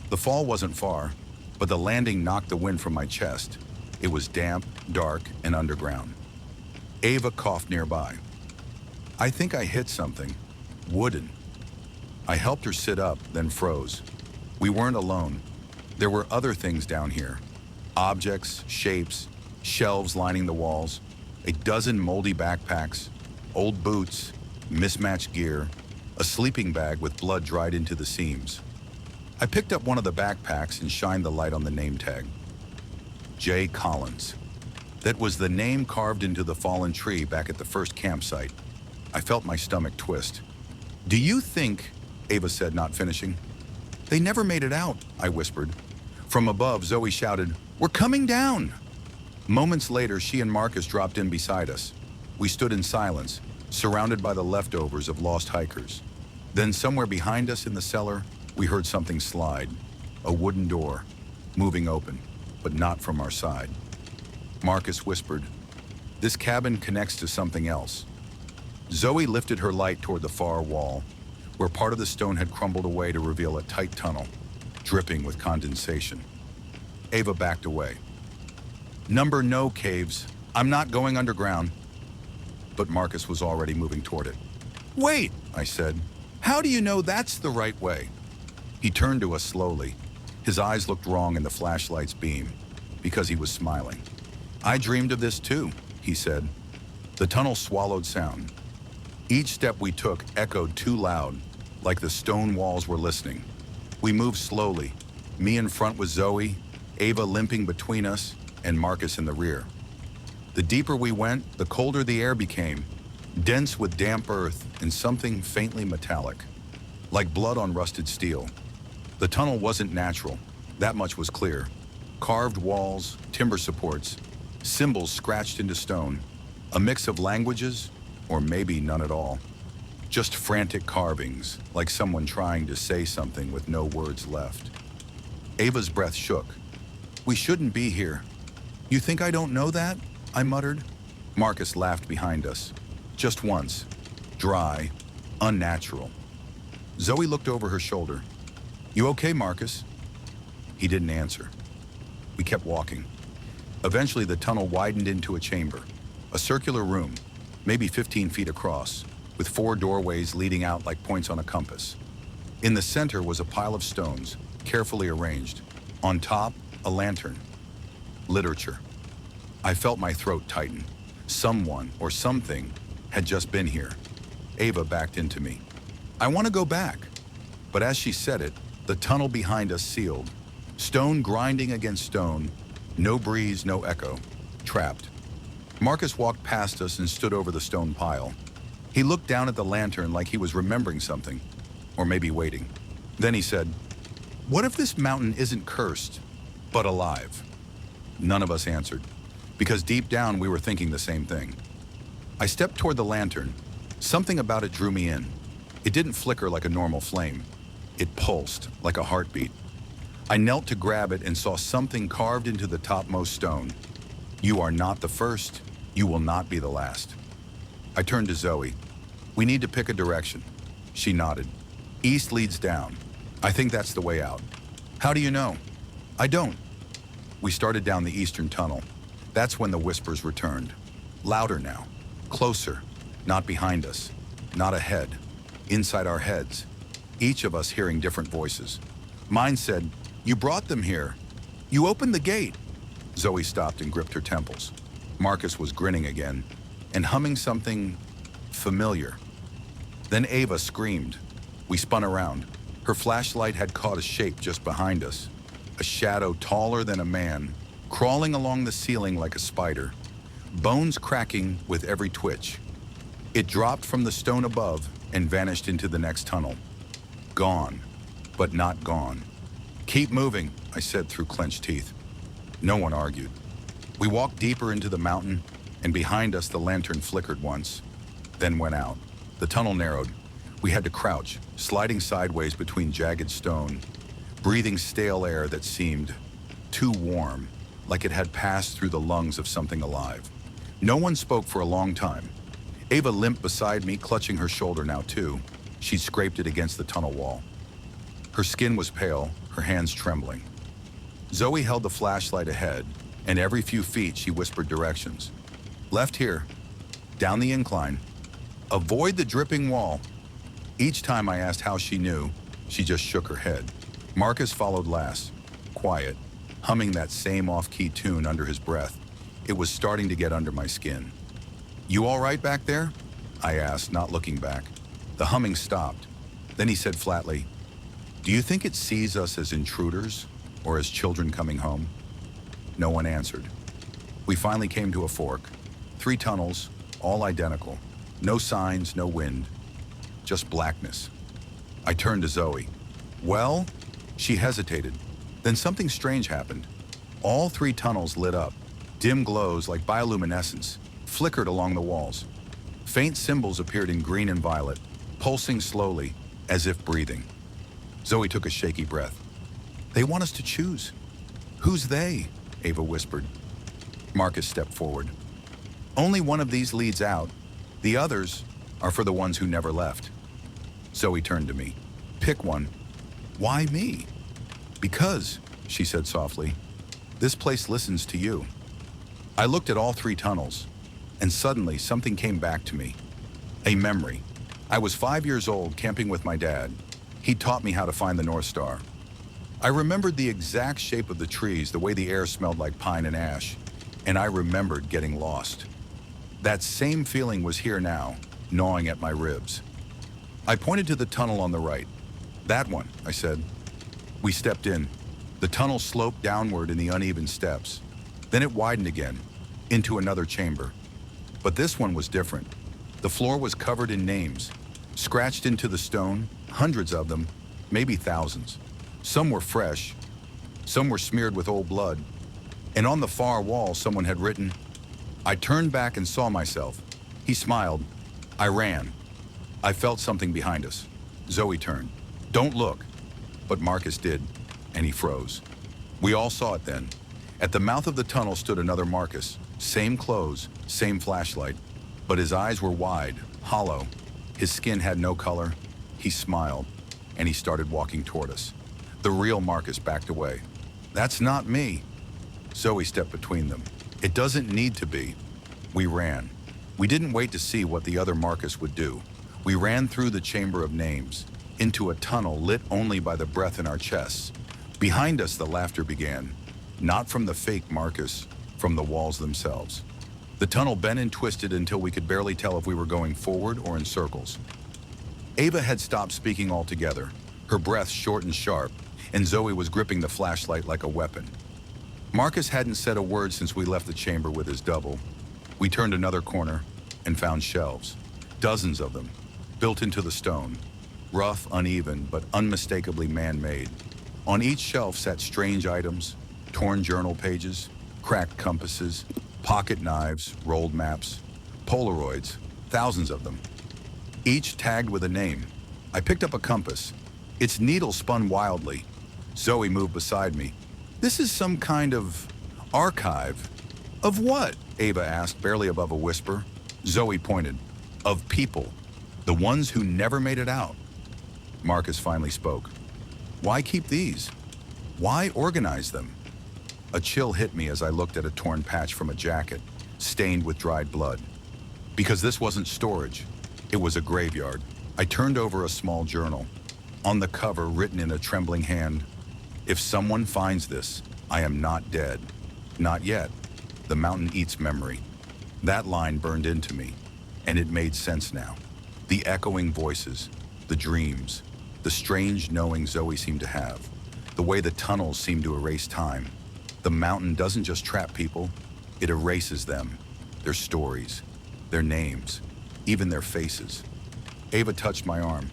The fall wasn't far, but the landing knocked the wind from my chest. It was damp, dark, and underground. Ava coughed nearby. I think I hit something. Wooden. I helped her sit up, then froze. We weren't alone. There were other things down here. Objects, shapes, shelves lining the walls, a dozen moldy backpacks, old boots, mismatched gear, a sleeping bag with blood dried into the seams. I picked up one of the backpacks and shined the light on the name tag. J. Collins. That was the name carved into the fallen tree back at the first campsite. I felt my stomach twist. "Do you think," Ava said, not finishing. "They never made it out," I whispered. From above, Zoe shouted, "We're coming down!" Moments later, she and Marcus dropped in beside us. We stood in silence, surrounded by the leftovers of lost hikers. Then somewhere behind us in the cellar, we heard something slide. A wooden door, moving open, but not from our side. Marcus whispered, "This cabin connects to something else." Zoe lifted her light toward the far wall, where part of the stone had crumbled away to reveal a tight tunnel, dripping with condensation. Ava backed away. "Number no caves. I'm not going underground." But Marcus was already moving toward it. "Wait," I said. "How do you know that's the right way?" He turned to us slowly. His eyes looked wrong in the flashlight's beam, because he was smiling. "I dreamed of this too," he said. The tunnel swallowed sound. Each step we took echoed too loud, like the stone walls were listening. We moved slowly, me in front with Zoe, Ava limping between us, and Marcus in the rear. The deeper we went, the colder the air became, dense with damp earth and something faintly metallic, like blood on rusted steel. The tunnel wasn't natural, that much was clear. Carved walls, timber supports, symbols scratched into stone, a mix of languages, or maybe none at all. Just frantic carvings, like someone trying to say something with no words left. Ava's breath shook. "We shouldn't be here." "You think I don't know that?" I muttered. Marcus laughed behind us. Just once. Dry, unnatural. Zoe looked over her shoulder. "You okay, Marcus?" He didn't answer. We kept walking. Eventually, the tunnel widened into a chamber, a circular room, maybe 15 feet across, with 4 doorways leading out like points on a compass. In the center was a pile of stones, carefully arranged. On top, a lantern. Literature. I felt my throat tighten. Someone or something had just been here. Ava backed into me. "I want to go back." But as she said it, the tunnel behind us sealed. Stone grinding against stone, no breeze, no echo. Trapped. Marcus walked past us and stood over the stone pile. He looked down at the lantern like he was remembering something, or maybe waiting. Then he said, "What if this mountain isn't cursed, but alive?" None of us answered, because deep down we were thinking the same thing. I stepped toward the lantern. Something about it drew me in. It didn't flicker like a normal flame. It pulsed like a heartbeat. I knelt to grab it and saw something carved into the topmost stone. "You are not the first. You will not be the last." I turned to Zoe. "We need to pick a direction." She nodded. "East leads down. I think that's the way out." "How do you know?" "I don't." We started down the eastern tunnel. That's when the whispers returned. Louder now. Closer. Not behind us. Not ahead. Inside our heads. Each of us hearing different voices. Mine said, "You brought them here. You opened the gate." Zoe stopped and gripped her temples. Marcus was grinning again and humming something familiar. Then Ava screamed. We spun around. Her flashlight had caught a shape just behind us. A shadow taller than a man, crawling along the ceiling like a spider, bones cracking with every twitch. It dropped from the stone above and vanished into the next tunnel. Gone, but not gone. "Keep moving," I said through clenched teeth. No one argued. We walked deeper into the mountain, and behind us the lantern flickered once, then went out. The tunnel narrowed. We had to crouch, sliding sideways between jagged stone, breathing stale air that seemed too warm, like it had passed through the lungs of something alive. No one spoke for a long time. Ava limped beside me, clutching her shoulder now too. She'd scraped it against the tunnel wall. Her skin was pale, her hands trembling. Zoe held the flashlight ahead, and every few feet she whispered directions. "Left here, down the incline, avoid the dripping wall." Each time I asked how she knew, she just shook her head. Marcus followed last, quiet, humming that same off-key tune under his breath. It was starting to get under my skin. "You all right back there?" I asked, not looking back. The humming stopped. Then he said flatly, "Do you think it sees us as intruders or as children coming home?" No one answered. We finally came to a fork. 3 tunnels, all identical. No signs, no wind. Just blackness. I turned to Zoe. "Well?" She hesitated. Then something strange happened. All 3 tunnels lit up. Dim glows like bioluminescence flickered along the walls. Faint symbols appeared in green and violet, pulsing slowly, as if breathing. Zoe took a shaky breath. "They want us to choose." "Who's they?" Ava whispered. Marcus stepped forward. "Only one of these leads out. The others are for the ones who never left." Zoe turned to me. "Pick one." "Why me?" "Because," she said softly, "this place listens to you." I looked at all 3 tunnels, and suddenly something came back to me. A memory. I was 5 years old, camping with my dad. He taught me how to find the North Star. I remembered the exact shape of the trees, the way the air smelled like pine and ash, and I remembered getting lost. That same feeling was here now, gnawing at my ribs. I pointed to the tunnel on the right. "That one," I said. We stepped in. The tunnel sloped downward in the uneven steps. Then it widened again, into another chamber. But this one was different. The floor was covered in names, scratched into the stone, hundreds of them, maybe thousands. Some were fresh, some were smeared with old blood, and on the far wall someone had written. I turned back and saw myself. He smiled. I ran. I felt something behind us. Zoe turned. "Don't look." But Marcus did, and he froze. We all saw it then. At the mouth of the tunnel stood another Marcus, same clothes, same flashlight, but his eyes were wide, hollow. His skin had no color. He smiled, and he started walking toward us. The real Marcus backed away. "That's not me." Zoe stepped between them. "It doesn't need to be." We ran. We didn't wait to see what the other Marcus would do. We ran through the chamber of names, into a tunnel lit only by the breath in our chests. Behind us, the laughter began. Not from the fake Marcus, from the walls themselves. The tunnel bent and twisted until we could barely tell if we were going forward or in circles. Ava had stopped speaking altogether, her breath short and sharp, and Zoe was gripping the flashlight like a weapon. Marcus hadn't said a word since we left the chamber with his double. We turned another corner and found shelves, dozens of them, built into the stone, rough, uneven, but unmistakably man-made. On each shelf sat strange items, torn journal pages, cracked compasses, pocket knives, rolled maps, Polaroids, thousands of them, each tagged with a name. I picked up a compass. Its needle spun wildly. Zoe moved beside me. "This is some kind of archive." "Of what?" Ava asked, barely above a whisper. Zoe pointed. "Of people. The ones who never made it out." Marcus finally spoke. "Why keep these? Why organize them?" A chill hit me as I looked at a torn patch from a jacket, stained with dried blood. Because this wasn't storage. It was a graveyard. I turned over a small journal. On the cover, written in a trembling hand, "If someone finds this, I am not dead. Not yet. The mountain eats memory." That line burned into me, and it made sense now. The echoing voices, the dreams, the strange knowing Zoe seemed to have, the way the tunnels seemed to erase time. The mountain doesn't just trap people, it erases them, their stories, their names, even their faces. Ava touched my arm.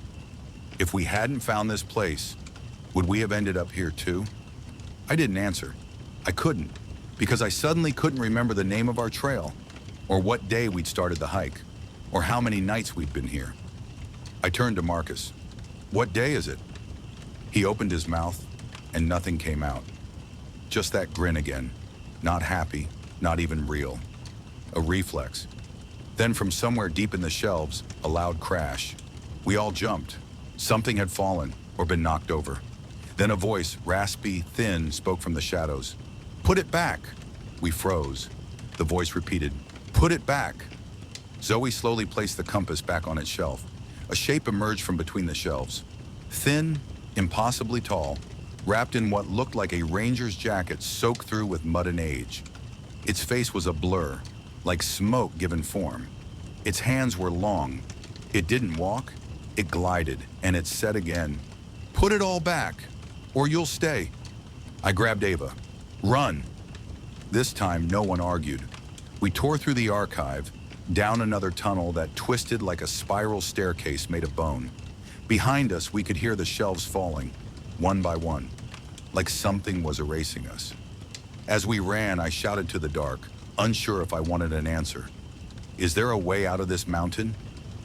"If we hadn't found this place, would we have ended up here too?" I didn't answer. I couldn't, because I suddenly couldn't remember the name of our trail, or what day we'd started the hike, or how many nights we'd been here. I turned to Marcus. "What day is it?" He opened his mouth, and nothing came out. Just that grin again. Not happy, not even real. A reflex. Then from somewhere deep in the shelves, a loud crash. We all jumped. Something had fallen or been knocked over. Then a voice, raspy, thin, spoke from the shadows. "Put it back." We froze. The voice repeated, "Put it back." Zoe slowly placed the compass back on its shelf. A shape emerged from between the shelves. Thin, impossibly tall, wrapped in what looked like a ranger's jacket soaked through with mud and age. Its face was a blur, like smoke given form. Its hands were long. It didn't walk, it glided, and it said again, "Put it all back, or you'll stay." I grabbed Ava. "Run!" This time, no one argued. We tore through the archive, down another tunnel that twisted like a spiral staircase made of bone. Behind us, we could hear the shelves falling, one by one, like something was erasing us. As we ran, I shouted to the dark, unsure if I wanted an answer. "Is there a way out of this mountain?"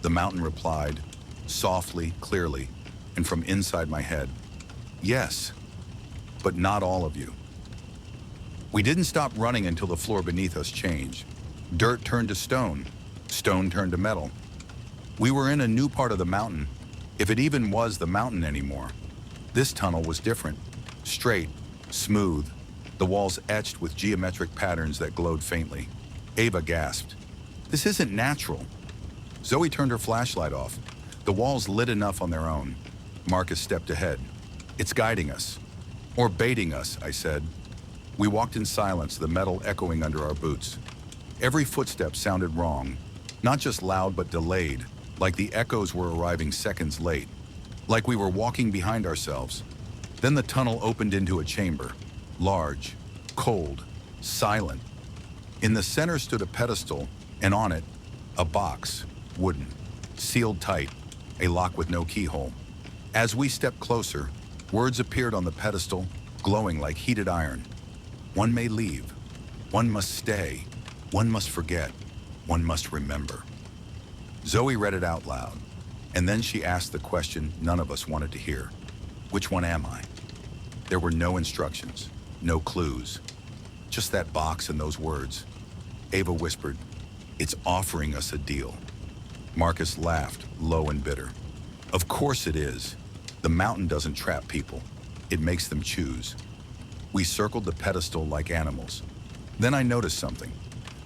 The mountain replied, softly, clearly, and from inside my head, "Yes, but not all of you." We didn't stop running until the floor beneath us changed. Dirt turned to stone, stone turned to metal. We were in a new part of the mountain, if it even was the mountain anymore. This tunnel was different, straight, smooth, the walls etched with geometric patterns that glowed faintly. Ava gasped, "This isn't natural." Zoe turned her flashlight off. The walls lit enough on their own. Marcus stepped ahead. "It's guiding us." "Or baiting us," I said. We walked in silence, the metal echoing under our boots. Every footstep sounded wrong, not just loud but delayed, like the echoes were arriving seconds late, like we were walking behind ourselves. Then the tunnel opened into a chamber, large, cold, silent. In the center stood a pedestal, and on it, a box, wooden, sealed tight, a lock with no keyhole. As we stepped closer, words appeared on the pedestal, glowing like heated iron. "One may leave. One must stay. One must forget. One must remember." Zoe read it out loud, and then she asked the question none of us wanted to hear. "Which one am I?" There were no instructions, no clues, just that box and those words. Ava whispered, "It's offering us a deal." Marcus laughed, low and bitter. "Of course it is. The mountain doesn't trap people. It makes them choose." We circled the pedestal like animals. Then I noticed something.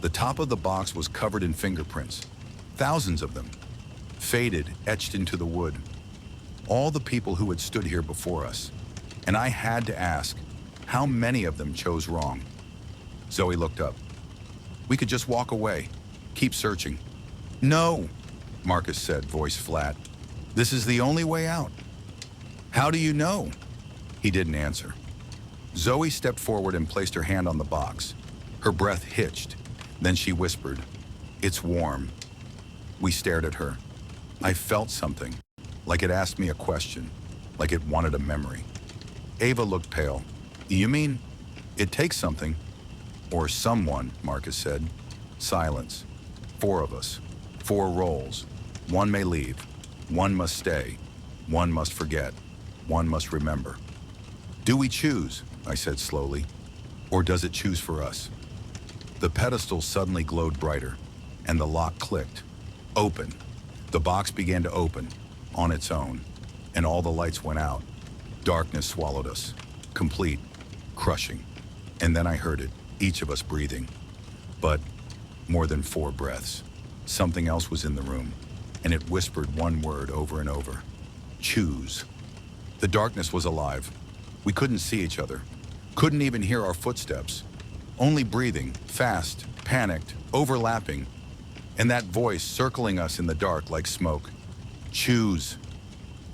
The top of the box was covered in fingerprints, thousands of them, faded, etched into the wood. All the people who had stood here before us. And I had to ask, how many of them chose wrong? Zoe looked up. "We could just walk away, keep searching." "No," Marcus said, voice flat. "This is the only way out." "How do you know?" He didn't answer. Zoe stepped forward and placed her hand on the box. Her breath hitched. Then she whispered, "It's warm." We stared at her. I felt something, like it asked me a question, like it wanted a memory. Ava looked pale. "You mean, it takes something?" "Or someone," Marcus said. Silence. 4 of us. 4 roles. One may leave. One must stay. One must forget. One must remember. "Do we choose?" I said slowly. "Or does it choose for us?" The pedestal suddenly glowed brighter, and the lock clicked. Open. The box began to open, on its own, and all the lights went out. Darkness swallowed us, complete, crushing. And then I heard it, each of us breathing. But more than 4 breaths. Something else was in the room, and it whispered one word over and over. "Choose." The darkness was alive. We couldn't see each other, couldn't even hear our footsteps. Only breathing, fast, panicked, overlapping, and that voice circling us in the dark like smoke. "Choose."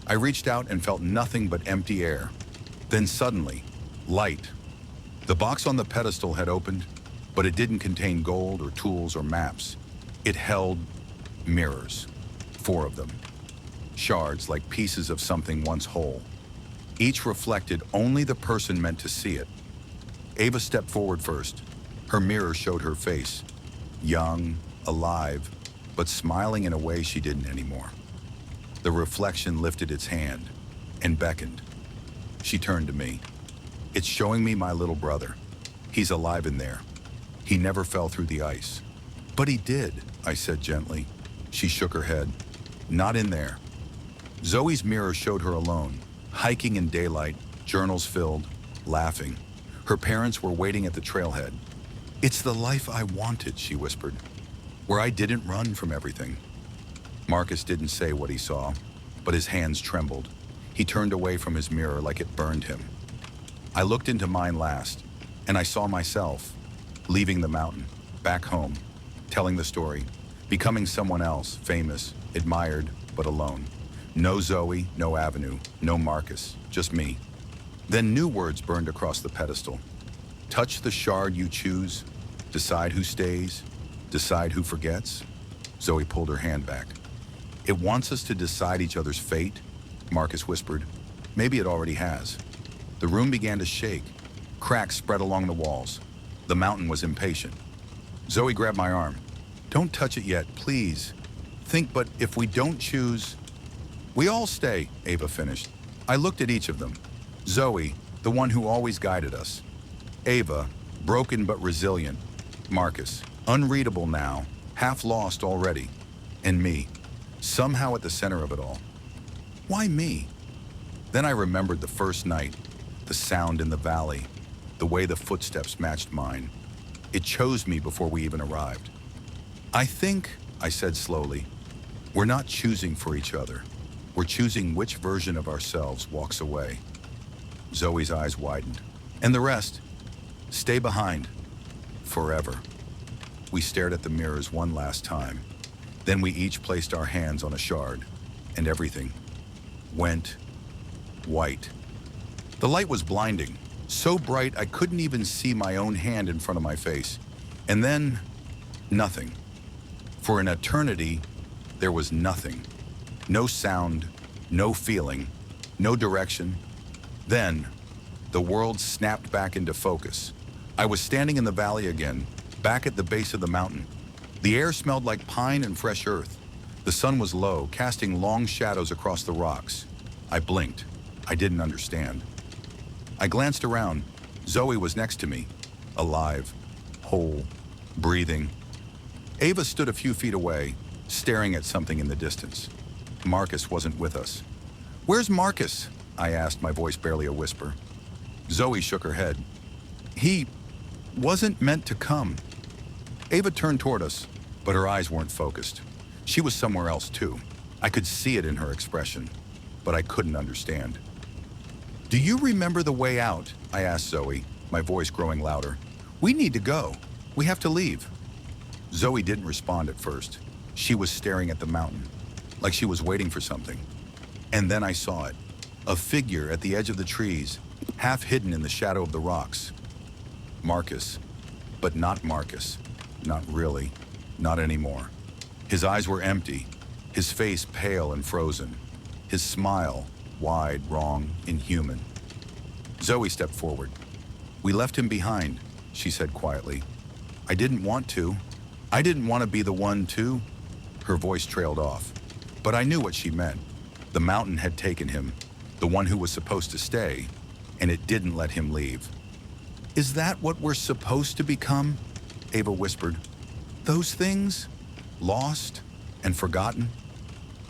I reached out and felt nothing but empty air. Then suddenly, light. The box on the pedestal had opened, but it didn't contain gold or tools or maps. It held mirrors, 4 of them. Shards like pieces of something once whole. Each reflected only the person meant to see it. Ava stepped forward first. Her mirror showed her face, young, alive, but smiling in a way she didn't anymore. The reflection lifted its hand and beckoned. She turned to me. "It's showing me my little brother. He's alive in there. He never fell through the ice." "But he did," I said gently. She shook her head. "Not in there." Zoe's mirror showed her alone, hiking in daylight, journals filled, laughing. Her parents were waiting at the trailhead. "It's the life I wanted," she whispered, "where I didn't run from everything." Marcus didn't say what he saw, but his hands trembled. He turned away from his mirror like it burned him. I looked into mine last, and I saw myself, leaving the mountain, back home, telling the story, becoming someone else, famous, admired, but alone. No Zoe, no Avenue, no Marcus, just me. Then new words burned across the pedestal. Touch the shard you choose, decide who stays, decide who forgets. Zoe pulled her hand back. It wants us to decide each other's fate, Marcus whispered. Maybe it already has. The room began to shake. Cracks spread along the walls. The mountain was impatient. Zoe grabbed my arm. Don't touch it yet, please. Think, but if we don't choose... We all stay, Ava finished. I looked at each of them. Zoe, the one who always guided us. Ava, broken but resilient. Marcus, unreadable now, half lost already. And me, somehow at the center of it all. Why me? Then I remembered the first night, the sound in the valley, the way the footsteps matched mine. It chose me before we even arrived. I think, I said slowly, we're not choosing for each other. We're choosing which version of ourselves walks away. Zoe's eyes widened. And the rest? Stay behind. Forever. We stared at the mirrors one last time. Then we each placed our hands on a shard, and everything went white. The light was blinding, so bright I couldn't even see my own hand in front of my face. And then, nothing. For an eternity, there was nothing. No sound, no feeling, no direction. Then, the world snapped back into focus. I was standing in the valley again, back at the base of the mountain. The air smelled like pine and fresh earth. The sun was low, casting long shadows across the rocks. I blinked. I didn't understand. I glanced around. Zoe was next to me, alive, whole, breathing. Ava stood a few feet away, staring at something in the distance. Marcus wasn't with us. Where's Marcus? I asked, my voice barely a whisper. Zoe shook her head. He wasn't meant to come. Ava turned toward us, but her eyes weren't focused. She was somewhere else too. I could see it in her expression, but I couldn't understand. Do you remember the way out? I asked Zoe, my voice growing louder. We need to go. We have to leave. Zoe didn't respond at first. She was staring at the mountain, like she was waiting for something. And then I saw it. A figure at the edge of the trees, half hidden in the shadow of the rocks. Marcus, but not Marcus. Not really. Not anymore. His eyes were empty, his face pale and frozen, his smile wide, wrong, inhuman. Zoe stepped forward. We left him behind, she said quietly. I didn't want to. I didn't want to be the one to. Her voice trailed off, but I knew what she meant. The mountain had taken him, the one who was supposed to stay, and it didn't let him leave. Is that what we're supposed to become? Ava whispered. Those things? Lost and forgotten?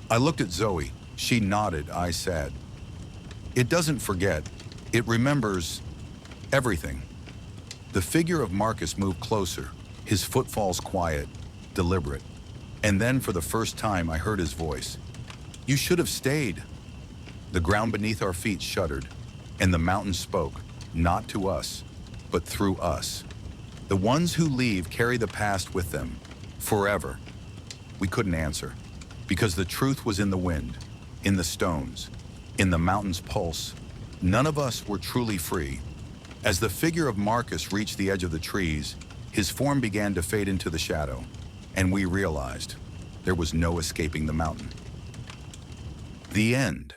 I looked at Zoe. She nodded, eyes sad. It doesn't forget. It remembers everything. The figure of Marcus moved closer, his footfalls quiet, deliberate. And then for the first time, I heard his voice. You should have stayed. The ground beneath our feet shuddered, and the mountain spoke, not to us, but through us. The ones who leave carry the past with them, forever. We couldn't answer, because the truth was in the wind, in the stones, in the mountain's pulse. None of us were truly free. As the figure of Marcus reached the edge of the trees, his form began to fade into the shadow, and we realized there was no escaping the mountain. The end.